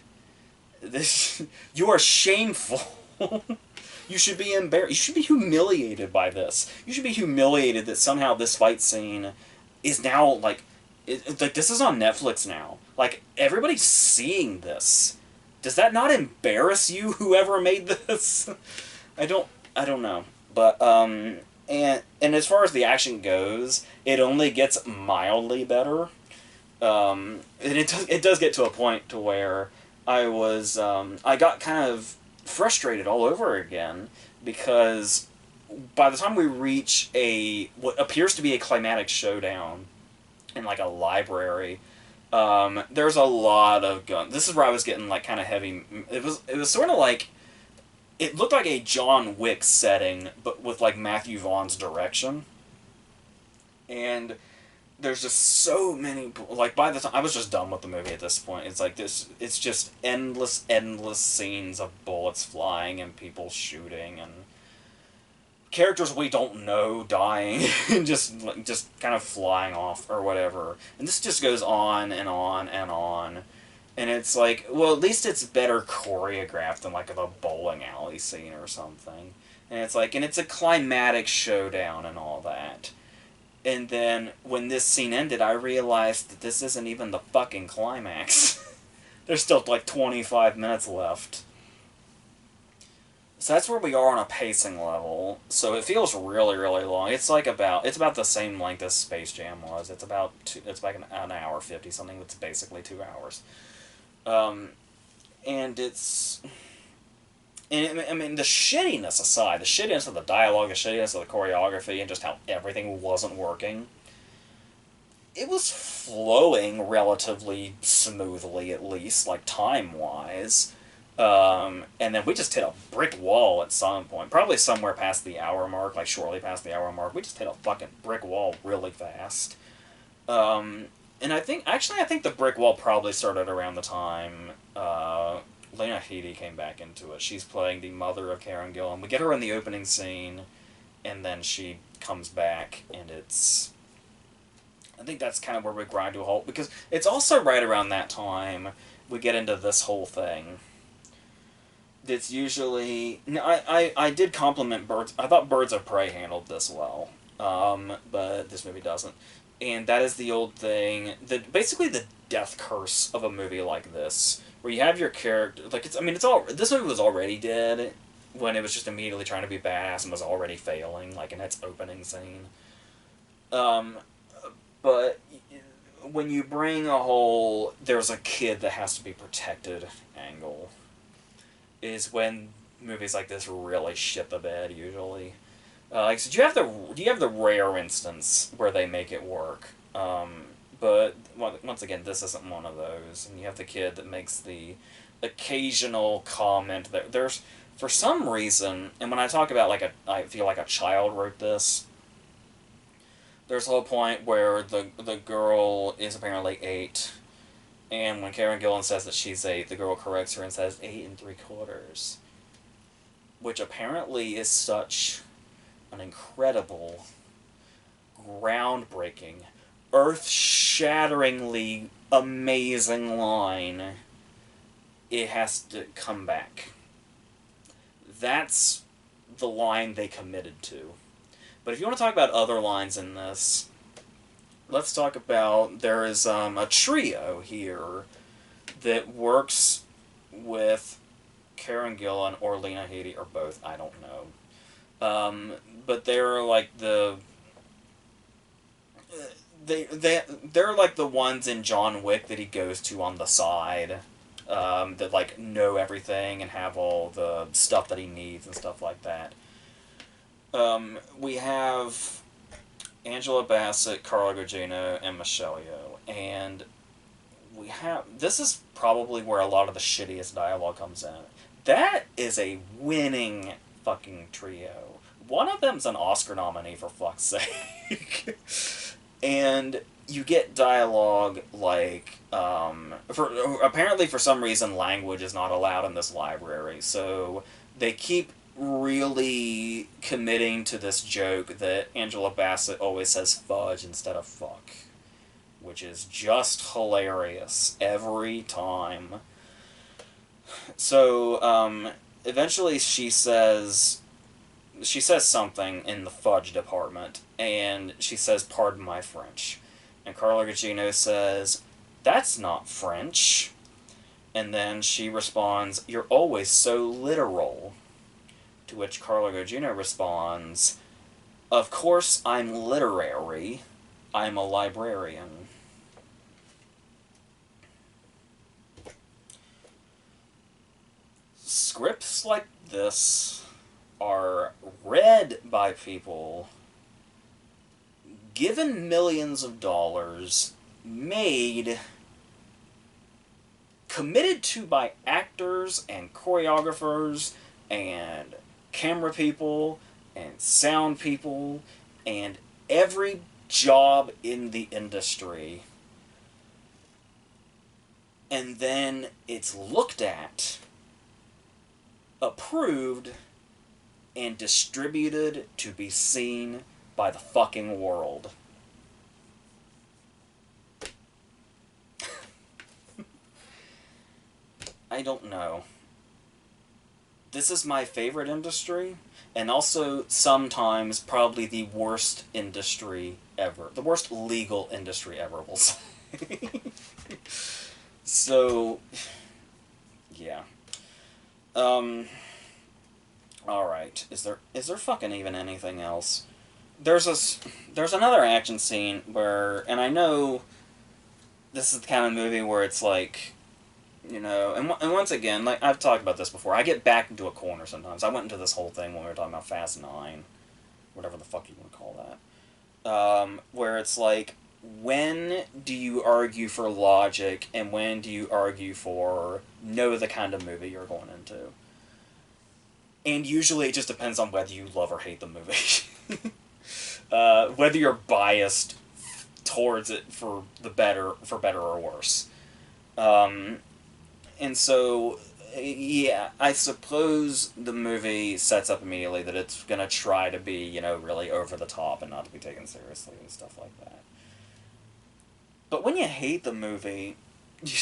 This, you are shameful. You should be embarrassed. You should be humiliated by this. You should be humiliated that somehow this fight scene is now, like, like, this is on Netflix now. Like, everybody's seeing this. Does that not embarrass you, whoever made this? I don't know. But, and as far as the action goes, it only gets mildly better. And it does get to a point to where I got kind of frustrated all over again, because by the time we reach what appears to be a climatic showdown in, like, a library, there's a lot of guns. This is where I was getting, like, kind of heavy. It was sort of like, it looked like a John Wick setting, but with, like, Matthew Vaughn's direction. And there's just so many, like, by the time I was just done with the movie at this point. It's like this, it's just endless scenes of bullets flying and people shooting and characters we don't know dying and just kind of flying off or whatever. And this just goes on and on and on. And it's like, well, at least it's better choreographed than, like, a bowling alley scene or something. And it's like, and it's a climatic showdown and all that. And then, when this scene ended, I realized that this isn't even the fucking climax. There's still, like, 25 minutes left. So that's where we are on a pacing level. So it feels really, really long. It's about the same length as Space Jam was. It's like an hour 50 something. That's basically 2 hours. And it's... And, I mean, the shittiness aside, the shittiness of the dialogue, the shittiness of the choreography, and just how everything wasn't working, it was flowing relatively smoothly, at least, like, time-wise. And then we just hit a brick wall at some point, probably somewhere past the hour mark, like, shortly past the hour mark. We just hit a fucking brick wall really fast. And I think the brick wall probably started around the time, Lena Headey came back into it. She's playing the mother of Karen Gillan. We get her in the opening scene, and then she comes back, and I think that's kind of where we grind to a halt, because it's also right around that time we get into this whole thing. It's usually... I did compliment Birds... I thought Birds of Prey handled this well, but this movie doesn't. And that is the old thing, basically the death curse of a movie like this, where you have your character, like, this movie was already dead when it was just immediately trying to be badass and was already failing, like, in its opening scene. But when you bring a whole, there's a kid that has to be protected angle, is when movies like this really shit the bed, usually. Like, so do you have the rare instance where they make it work? But once again, this isn't one of those. And you have the kid that makes the occasional comment that there's, for some reason, and when I talk about, I feel like a child wrote this, there's a whole point where the girl is apparently 8, and when Karen Gillan says that she's 8, the girl corrects her and says 8 3/4, which apparently is such an incredible, groundbreaking, earth-shatteringly amazing line, it has to come back. That's the line they committed to. But if you want to talk about other lines in this, let's talk about, there is a trio here that works with Karen Gillan or Lena Headey, or both, I don't know. But they're like they're like the ones in John Wick that he goes to on the side, that, like, know everything and have all the stuff that he needs and stuff like that. We have Angela Bassett, Carla Gugino, and Michelle Yeoh, and this is probably where a lot of the shittiest dialogue comes in. That is a winning fucking trio. One of them's an Oscar nominee, for fuck's sake. And you get dialogue like, apparently for some reason language is not allowed in this library, so they keep really committing to this joke that Angela Bassett always says fudge instead of fuck, which is just hilarious every time. So, eventually she says something in the fudge department, and she says, "Pardon my French." And Carla Gugino says, "That's not French." And then she responds, "You're always so literal." To which Carla Gugino responds, "Of course I'm literary. I'm a librarian." Scripts like this are read by people, given millions of dollars, made, committed to by actors and choreographers and camera people and sound people and every job in the industry. And then it's looked at, approved, and distributed to be seen by the fucking world. I don't know. This is my favorite industry, and also sometimes probably the worst industry ever. The worst legal industry ever, we'll say. So, yeah. Alright. Is there fucking even anything else? There's another action scene where, and I know this is the kind of movie where it's like, you know, and once again, like, I've talked about this before, I get backed into a corner sometimes. I went into this whole thing when we were talking about Fast 9, whatever the fuck you want to call that, where it's like, when do you argue for logic, and when do you argue for know the kind of movie you're going into? And usually it just depends on whether you love or hate the movie. Whether you're biased towards it for better or worse. And so, yeah, I suppose the movie sets up immediately that it's going to try to be, you know, really over the top and not to be taken seriously and stuff like that. But when you hate the movie, you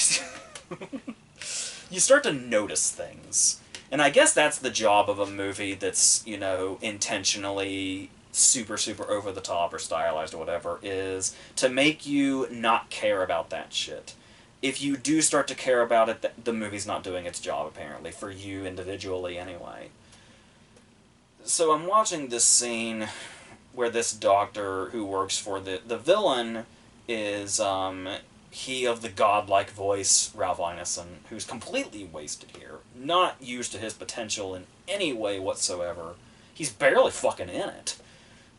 start to notice things. And I guess that's the job of a movie that's, you know, intentionally super, super over the top or stylized or whatever, is to make you not care about that shit. If you do start to care about it, the movie's not doing its job, apparently, for you individually anyway. So I'm watching this scene where this doctor who works for the villain is, he of the godlike voice, Ralph Ineson, who's completely wasted here. Not used to his potential in any way whatsoever. He's barely fucking in it.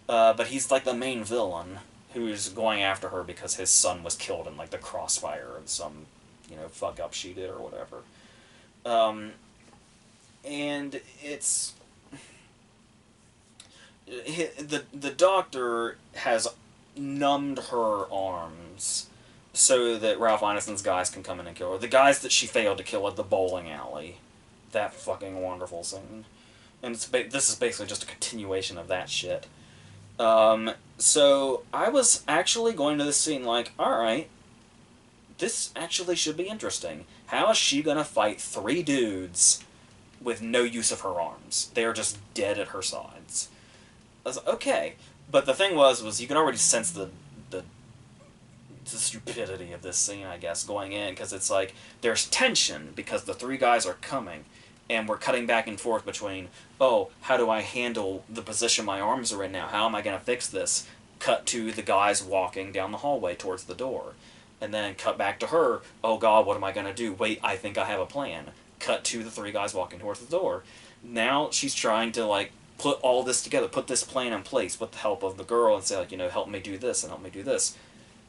But he's like the main villain who's going after her because his son was killed in like the crossfire of some, you know, fuck up she did or whatever. And it's... The doctor has numbed her arms so that Ralph Ineson's guys can come in and kill her. The guys that she failed to kill at the bowling alley. That fucking wonderful scene. And this is basically just a continuation of that shit. So I was actually going to this scene like, alright, this actually should be interesting. How is she gonna fight 3 dudes with no use of her arms? They are just dead at her sides. I was like, okay. But the thing was you could already sense the stupidity of this scene, I guess, going in, because it's like, there's tension, because the 3 guys are coming, and we're cutting back and forth between, oh, how do I handle the position my arms are in now? How am I going to fix this? Cut to the guys walking down the hallway towards the door. And then cut back to her, oh god, what am I going to do? Wait, I think I have a plan. Cut to the 3 guys walking towards the door. Now she's trying to, like, put all this together, put this plan in place with the help of the girl, and say, like, you know, help me do this and help me do this.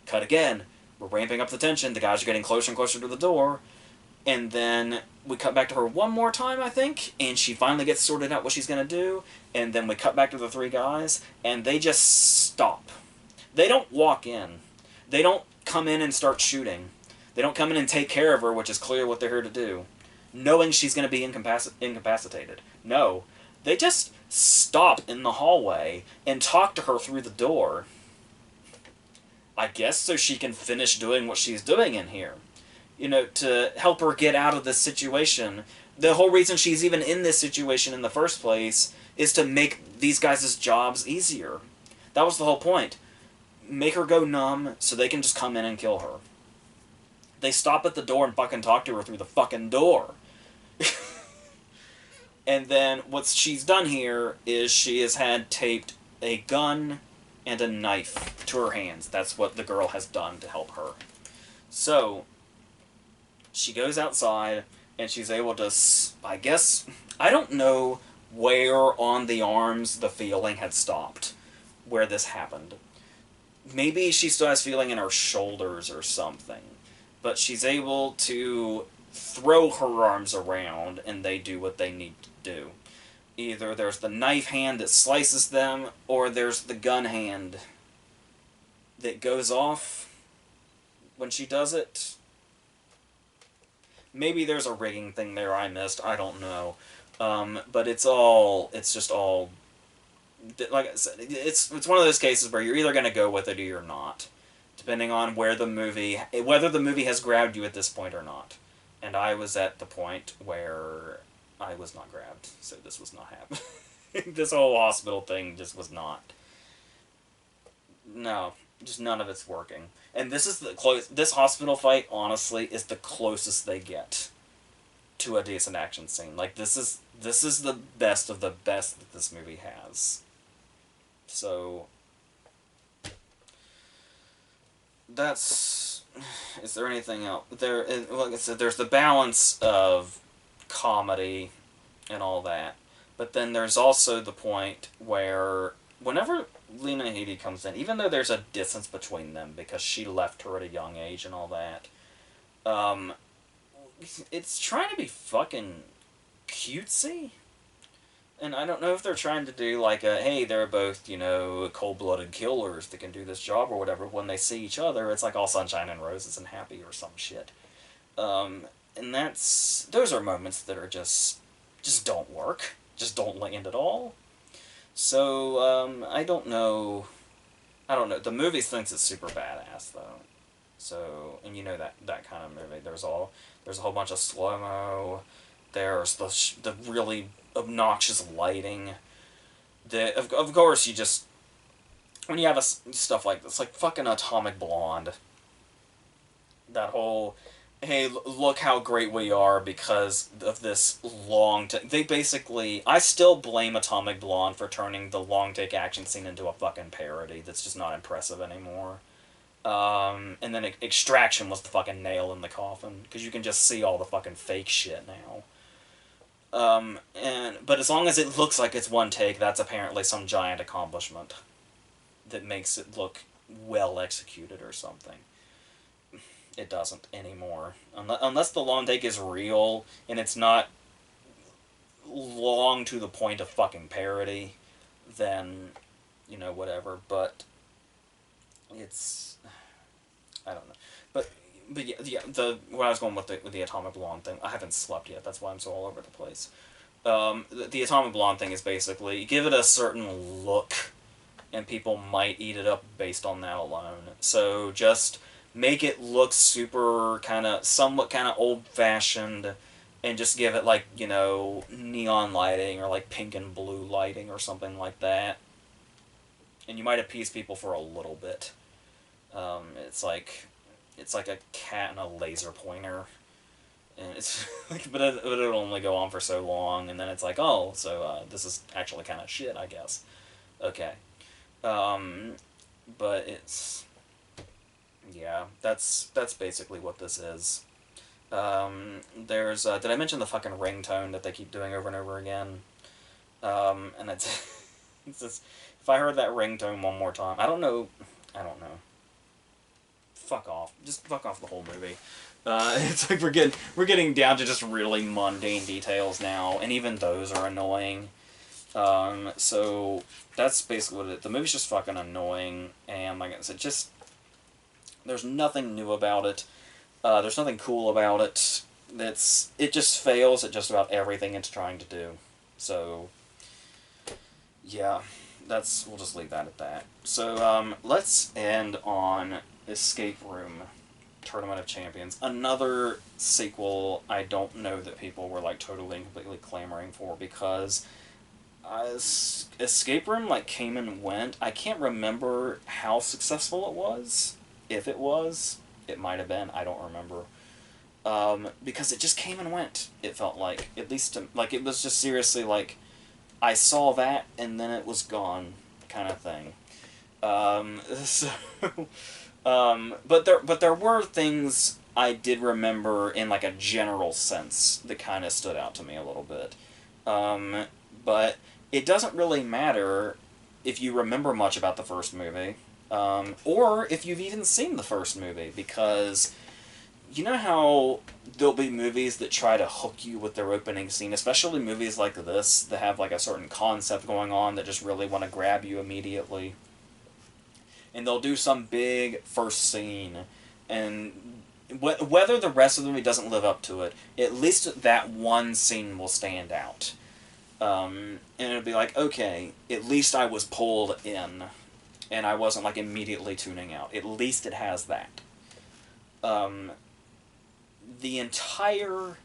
Cut again. We're ramping up the tension. The guys are getting closer and closer to the door. And then we cut back to her one more time, I think, and she finally gets sorted out what she's going to do, and then we cut back to the three guys, and they just stop. They don't walk in. They don't come in and start shooting. They don't come in and take care of her, which is clear what they're here to do, knowing she's going to be incapacitated. No. They just stop in the hallway and talk to her through the door. I guess so she can finish doing what she's doing in here. You know, to help her get out of this situation. The whole reason she's even in this situation in the first place is to make these guys' jobs easier. That was the whole point. Make her go numb so they can just come in and kill her. They stop at the door and fucking talk to her through the fucking door. And then what she's done here is she has had taped a gun and a knife to her hands. That's what the girl has done to help her. So she goes outside, and she's able to, I guess, I don't know where on the arms the feeling had stopped, where this happened. Maybe she still has feeling in her shoulders or something, but she's able to throw her arms around, and they do what they need to do. Either there's the knife hand that slices them, or there's the gun hand that goes off when she does it. Maybe there's a rigging thing there I missed, I don't know. But it's just all, like I said, it's one of those cases where you're either going to go with it or you're not. Depending on whether the movie has grabbed you at this point or not. And I was at the point where I was not grabbed, so this was not happening. This whole hospital thing just was not. No, just none of it's working. And this is this hospital fight, honestly, is the closest they get to a decent action scene. Like, this is the best of the best that this movie has. So that's... Is there anything else? Like I said, there's the balance of comedy and all that. But then there's also the point where whenever Lena Headey comes in, even though there's a distance between them because she left her at a young age and all that, it's trying to be fucking cutesy. And I don't know if they're trying to do like a, hey, they're both, you know, cold-blooded killers that can do this job or whatever. When they see each other, it's like all sunshine and roses and happy or some shit. And those are moments that are just don't work. Just don't land at all. So, I don't know. The movie thinks it's super badass, though. So, and you know that kind of movie. There's a whole bunch of slow-mo. There's the really obnoxious lighting. Of course, you just... When you have stuff like this, like fucking Atomic Blonde. That whole... Hey, look how great we are because of this long take. They basically... I still blame Atomic Blonde for turning the long take action scene into a fucking parody that's just not impressive anymore. And then Extraction was the fucking nail in the coffin, because you can just see all the fucking fake shit now. But as long as it looks like it's one take, that's apparently some giant accomplishment that makes it look well executed or something. It doesn't anymore. Unless the long take is real, and it's not long to the point of fucking parody, then, you know, whatever. But it's... I don't know. But yeah, what I was going with the Atomic Blonde thing, I haven't slept yet, that's why I'm so all over the place. The Atomic Blonde thing is basically, give it a certain look, and people might eat it up based on that alone. So just make it look super somewhat old-fashioned, and just give it, like, you know, neon lighting, or like pink and blue lighting, or something like that. And you might appease people for a little bit. It's like a cat and a laser pointer, and it's like, but it'll only go on for so long, and then it's like, oh, so this is actually kind of shit, I guess. Okay, but it's, yeah, that's basically what this is. There's did I mention the fucking ringtone that they keep doing over and over again? And it's it's just, if I heard that ringtone one more time, I don't know. Fuck off. Just fuck off the whole movie. It's like we're getting down to just really mundane details now, and even those are annoying. So that's basically what the movie's just fucking annoying, and like I said, just there's nothing new about it. There's nothing cool about it. It just fails at just about everything it's trying to do. So yeah, we'll just leave that at that. So let's end on Escape Room Tournament of Champions. Another sequel I don't know that people were like totally and completely clamoring for, because Escape Room like came and went. I can't remember how successful it was. If it was, it might have been. I don't remember. Because it just came and went. It felt like, at least like it was just seriously like I saw that and then it was gone, kind of thing. So, but there were things I did remember in like a general sense that kind of stood out to me a little bit. But it doesn't really matter if you remember much about the first movie, or if you've even seen the first movie, because you know how there'll be movies that try to hook you with their opening scene, especially movies like this that have like a certain concept going on that just really want to grab you immediately. And they'll do some big first scene, and whether the rest of the movie doesn't live up to it, at least that one scene will stand out. And it'll be like, okay, at least I was pulled in, and I wasn't like immediately tuning out. At least it has that. The entire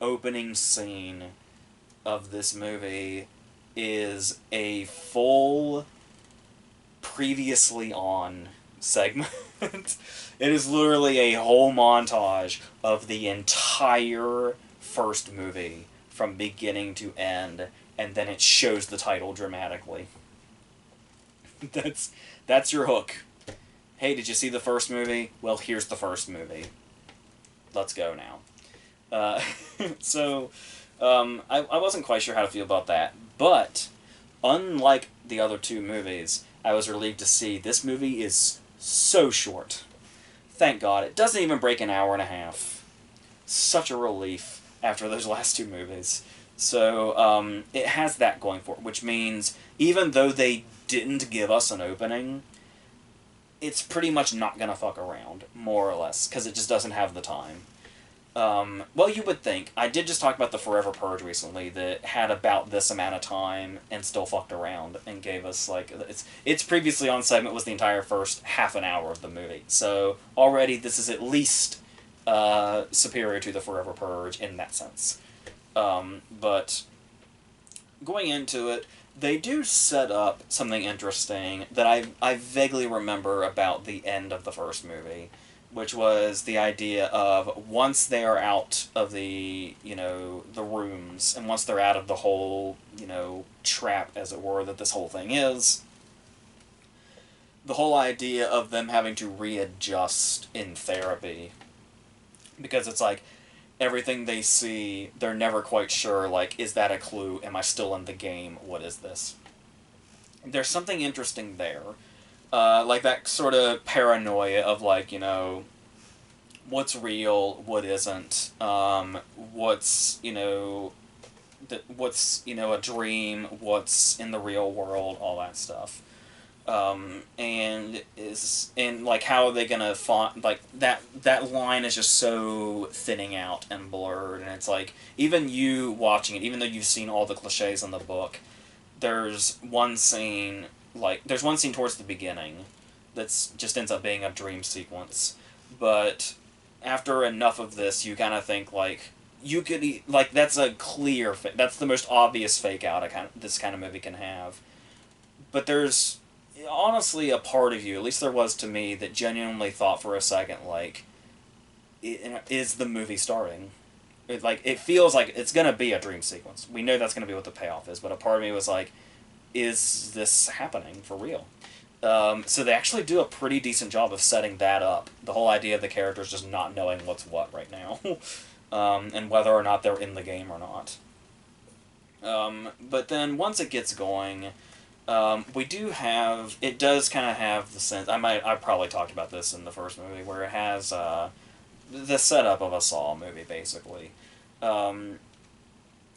opening scene of this movie is a full previously on segment. It is literally a whole montage of the entire first movie from beginning to end, and then it shows the title dramatically. That's your hook. Hey, did you see the first movie? Well, here's the first movie. Let's go now. So, I wasn't quite sure how to feel about that, but unlike the other two movies, I was relieved to see this movie is so short. Thank God. It doesn't even break an hour and a half. Such a relief after those last two movies. So, it has that going for it, which means even though they didn't give us an opening, it's pretty much not gonna fuck around, more or less, because it just doesn't have the time. Well, you would think. I did just talk about the Forever Purge recently that had about this amount of time and still fucked around and gave us, like, its previously on segment was the entire first half an hour of the movie. So, already this is at least superior to the Forever Purge in that sense. But going into it, they do set up something interesting that I vaguely remember about the end of the first movie, which was the idea of once they are out of the rooms, and once they're out of the whole, trap, as it were, that this whole thing is, the whole idea of them having to readjust in therapy. Because it's like, everything they see, they're never quite sure, like, is that a clue? Am I still in the game? What is this? There's something interesting there. Like that sort of paranoia of, like, what's real, what isn't, what's, a dream, what's in the real world, all that stuff. And like how are they gonna like that line is just so thinning out and blurred, and it's like even you watching it, even though you've seen all the cliches in the book, there's one scene towards the beginning that's just ends up being a dream sequence, but after enough of this, you kind of think like you could like that's the most obvious fake out this kind of movie can have, but there's honestly a part of you, at least there was to me, that genuinely thought for a second, like, is the movie starting? It feels like it's going to be a dream sequence. We know that's going to be what the payoff is, but a part of me was like, is this happening for real? So they actually do a pretty decent job of setting that up. The whole idea of the characters just not knowing what's what right now. And whether or not they're in the game or not. But then once it gets going, it does kind of have the sense, I probably talked about this in the first movie, where it has, the setup of a Saw movie, basically. Um,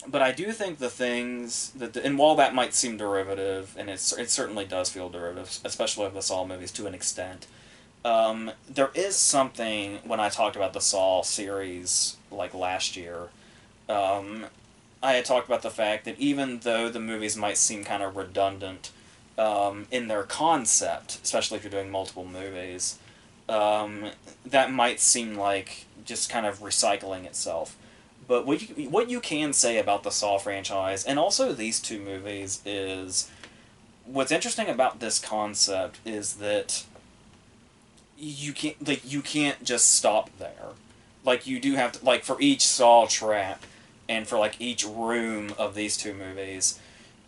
but I do think the things that, and while that might seem derivative, and it certainly does feel derivative, especially of the Saw movies to an extent. There is something when I talked about the Saw series like last year. Um, I had talked about the fact that even though the movies might seem kind of redundant in their concept, especially if you're doing multiple movies, um, that might seem like just kind of recycling itself. But what you can say about the Saw franchise, and also these two movies, is what's interesting about this concept is that you can't just stop there. Like you do have to, like, for each Saw trap and for like each room of these two movies,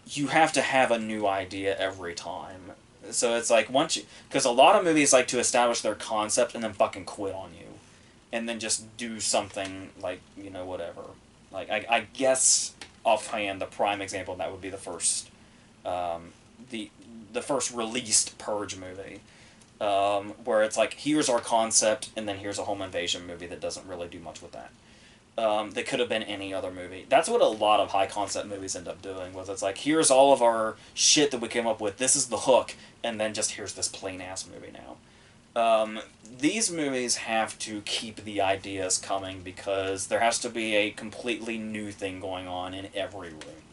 you have to have a new idea every time. So it's like once you, because a lot of movies like to establish their concept and then fucking quit on you, and then just do something like, whatever. Like I guess offhand the prime example of that would be the first, um, the the first released Purge movie, where it's like here's our concept and then here's a home invasion movie that doesn't really do much with that. That could have been any other movie. That's what a lot of high concept movies end up doing. Was it's like here's all of our shit that we came up with. This is the hook, and then just here's this plain ass movie now. These movies have to keep the ideas coming because there has to be a completely new thing going on in every room,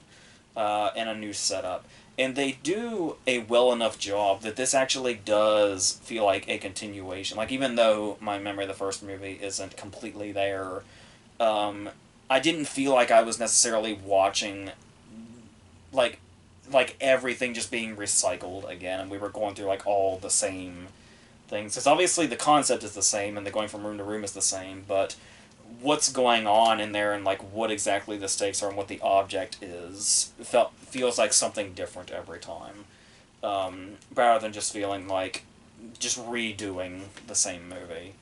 and a new setup. And they do a well enough job that this actually does feel like a continuation. Like, even though my memory of the first movie isn't completely there, I didn't feel like I was necessarily watching, like, everything just being recycled again, and we were going through, like, all the same things. Because obviously the concept is the same, and the going from room to room is the same, but what's going on in there and like what exactly the stakes are and what the object is feels like something different every time, rather than just feeling like just redoing the same movie.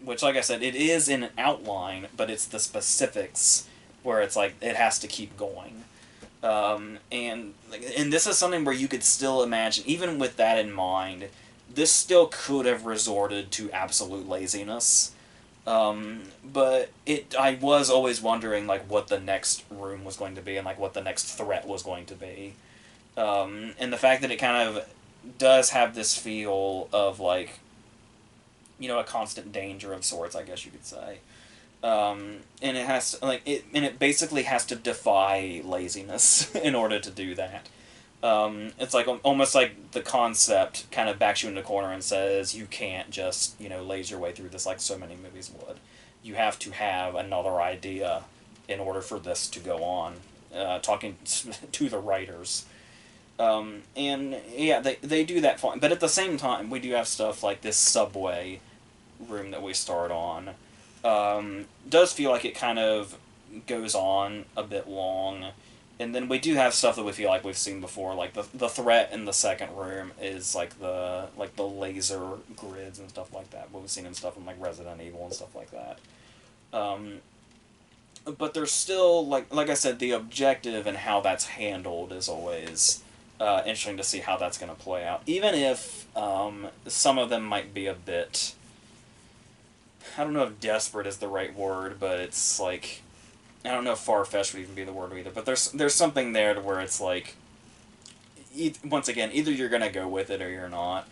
Which, like I said, it is in an outline, but it's the specifics where it's like it has to keep going. And this is something where you could still imagine, even with that in mind, this still could have resorted to absolute laziness. But I was always wondering like what the next room was going to be and like what the next threat was going to be. And the fact that it kind of does have this feel of like, a constant danger of sorts, I guess you could say. And it has to, and it basically has to defy laziness in order to do that. It's like almost like the concept kind of backs you in the corner and says you can't just laze your way through this like so many movies would. You have to have another idea in order for this to go on. Talking to the writers, and yeah, they do that fine. But at the same time, we do have stuff like this subway room that we start on. Does feel like it kind of goes on a bit long. And then we do have stuff that we feel like we've seen before, like the threat in the second room is like the laser grids and stuff like that. What we've seen in stuff in like Resident Evil and stuff like that. But there's still like I said, the objective and how that's handled is always interesting to see how that's going to play out. Even if some of them might be a bit, I don't know if desperate is the right word, but it's like, I don't know if far-fetched would even be the word either, but there's something there to where it's like, once again, either you're going to go with it or you're not.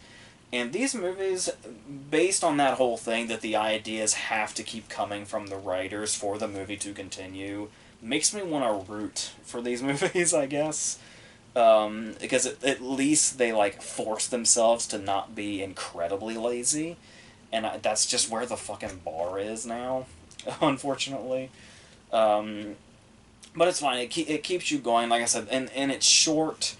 And these movies, based on that whole thing, that the ideas have to keep coming from the writers for the movie to continue, makes me want to root for these movies, I guess. Because at least they, like, force themselves to not be incredibly lazy. And that's just where the fucking bar is now, unfortunately. But it's fine. It keeps you going, like I said, and it's short.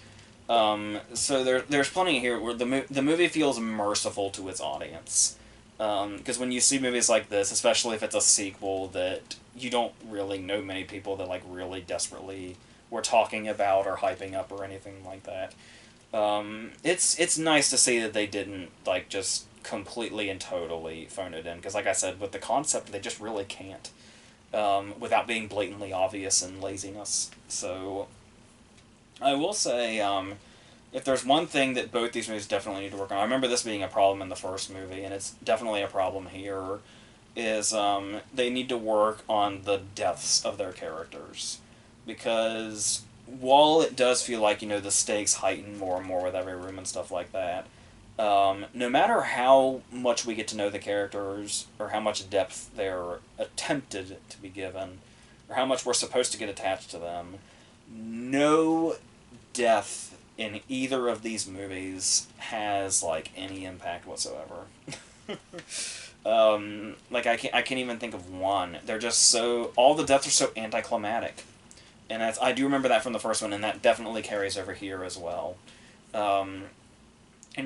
So there's plenty here where the movie feels merciful to its audience. Because when you see movies like this, especially if it's a sequel that you don't really know many people that like really desperately were talking about or hyping up or anything like that, it's nice to see that they didn't like just completely and totally phone it in. Because like I said, with the concept, they just really can't. Without being blatantly obvious and laziness. So, I will say, if there's one thing that both these movies definitely need to work on, I remember this being a problem in the first movie, and it's definitely a problem here, is they need to work on the deaths of their characters. Because while it does feel like, the stakes heighten more and more with every room and stuff like that, no matter how much we get to know the characters, or how much depth they're attempted to be given, or how much we're supposed to get attached to them, no death in either of these movies has, like, any impact whatsoever. Like, I can't even think of one. They're just so... All the deaths are so anticlimactic. And I do remember that from the first one, and that definitely carries over here as well. And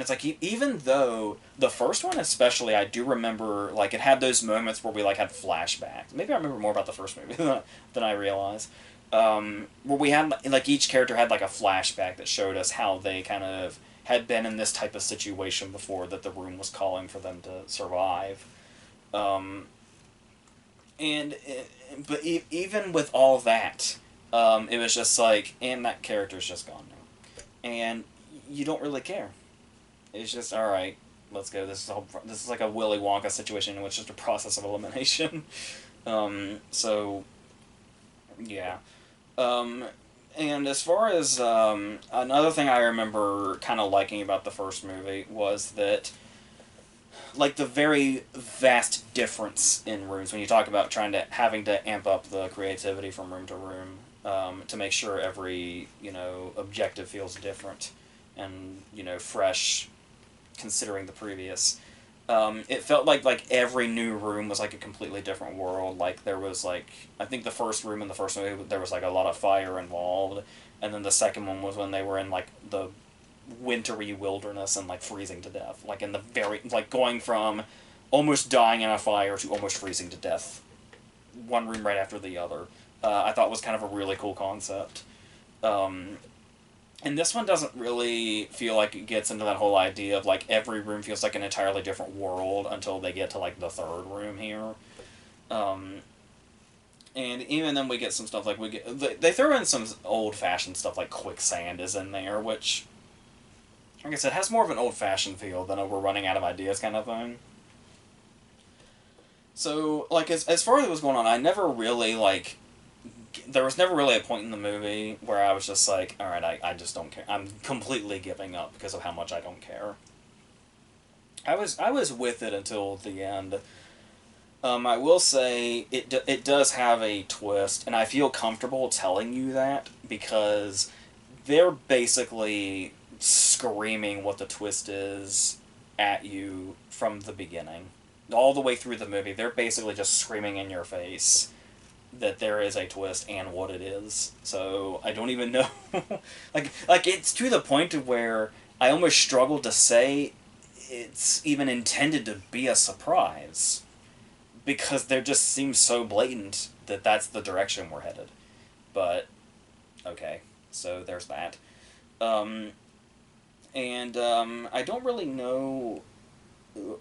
it's like, even though the first one especially, I do remember, like, it had those moments where we, like, had flashbacks. Maybe I remember more about the first movie than I realized. Where we had, like, each character had, like, a flashback that showed us how they kind of had been in this type of situation before that the room was calling for them to survive. Um, but even with all that, it was just like, and that character's just gone now. And you don't really care. It's just, alright, let's go. This is like a Willy Wonka situation in which it's just a process of elimination. So, yeah. And as far as, another thing I remember kind of liking about the first movie was that, like, the very vast difference in rooms, when you talk about having to amp up the creativity from room to room, to make sure every, objective feels different and, fresh, considering the previous. It felt like every new room was like a completely different world. Like, there was, like, I think the first room in the first movie, there was, like, a lot of fire involved, and then the second one was when they were in, like, the wintry wilderness and, like, freezing to death. Like, in the very, like, going from almost dying in a fire to almost freezing to death, one room right after the other. I thought was kind of a really cool concept. And this one doesn't really feel like it gets into that whole idea of, like, every room feels like an entirely different world until they get to, like, the third room here. And even then we get some stuff like, they throw in some old-fashioned stuff, like quicksand is in there, which, like I said, has more of an old-fashioned feel than a we're running out of ideas kind of thing. So, like, as far as what was going on, I never really, like... There was never really a point in the movie where I was just like, alright, I just don't care. I'm completely giving up because of how much I don't care. I was with it until the end. I will say, it does have a twist, and I feel comfortable telling you that, because they're basically screaming what the twist is at you from the beginning. All the way through the movie, they're basically just screaming in your face that there is a twist and what it is. So I don't even know. like it's to the point of where I almost struggle to say it's even intended to be a surprise, because there just seems so blatant that that's the direction we're headed. But okay, so there's that. I don't really know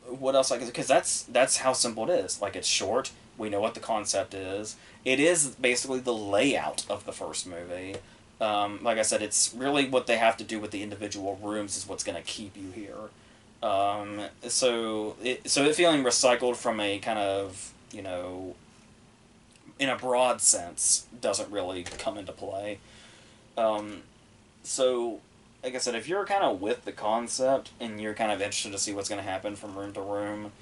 what else I can, because that's how simple it is. Like, it's short. We know what the concept is. It is basically the layout of the first movie. Like I said, it's really what they have to do with the individual rooms is what's going to keep you here. So it feeling recycled from a kind of, in a broad sense, doesn't really come into play. So, like I said, if you're kind of with the concept and you're kind of interested to see what's going to happen from room to room,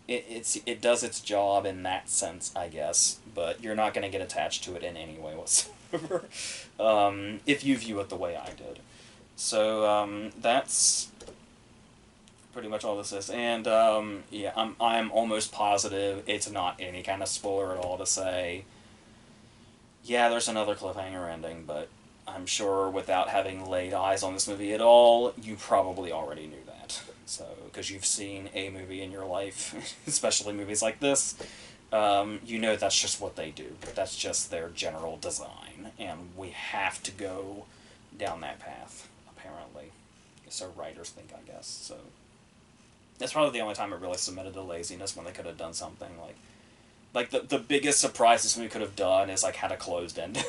it does its job in that sense, I guess, but you're not going to get attached to it in any way whatsoever, if you view it the way I did. So, that's pretty much all this is, and, yeah, I'm almost positive it's not any kind of spoiler at all to say, yeah, there's another cliffhanger ending, but I'm sure without having laid eyes on this movie at all, you probably already knew that. So, because you've seen a movie in your life, especially movies like this, you know that's just what they do. That's just their general design, and we have to go down that path, apparently. So writers think, I guess. So that's probably the only time it really submitted to laziness, when they could have done something like the biggest surprise this movie could have done is, like, had a closed ending.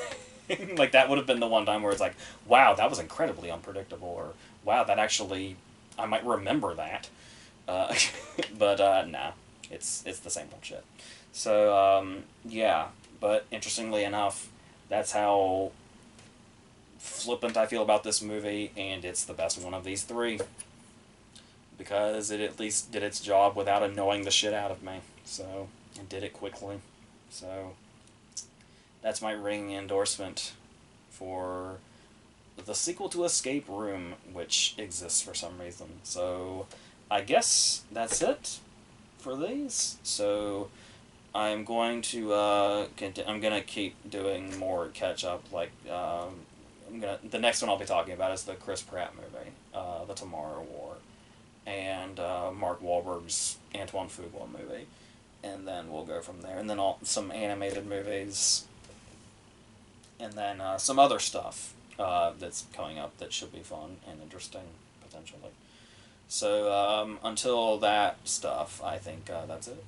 Like, that would have been the one time where it's like, wow, that was incredibly unpredictable, or wow, that actually, I might remember that. Uh, but nah, it's the same old shit. So yeah, but interestingly enough, that's how flippant I feel about this movie, and it's the best one of these three because it at least did its job without annoying the shit out of me. So it did it quickly. So that's my ringing endorsement for the sequel to Escape Room, which exists for some reason. So I guess that's it for these. So I'm going to I'm gonna keep doing more catch up. Like the next one I'll be talking about is the Chris Pratt movie, The Tomorrow War, and Mark Wahlberg's Antoine Fuqua movie, and then we'll go from there. And then some animated movies, and then some other stuff that's coming up that should be fun and interesting potentially. So until that stuff, I think that's it.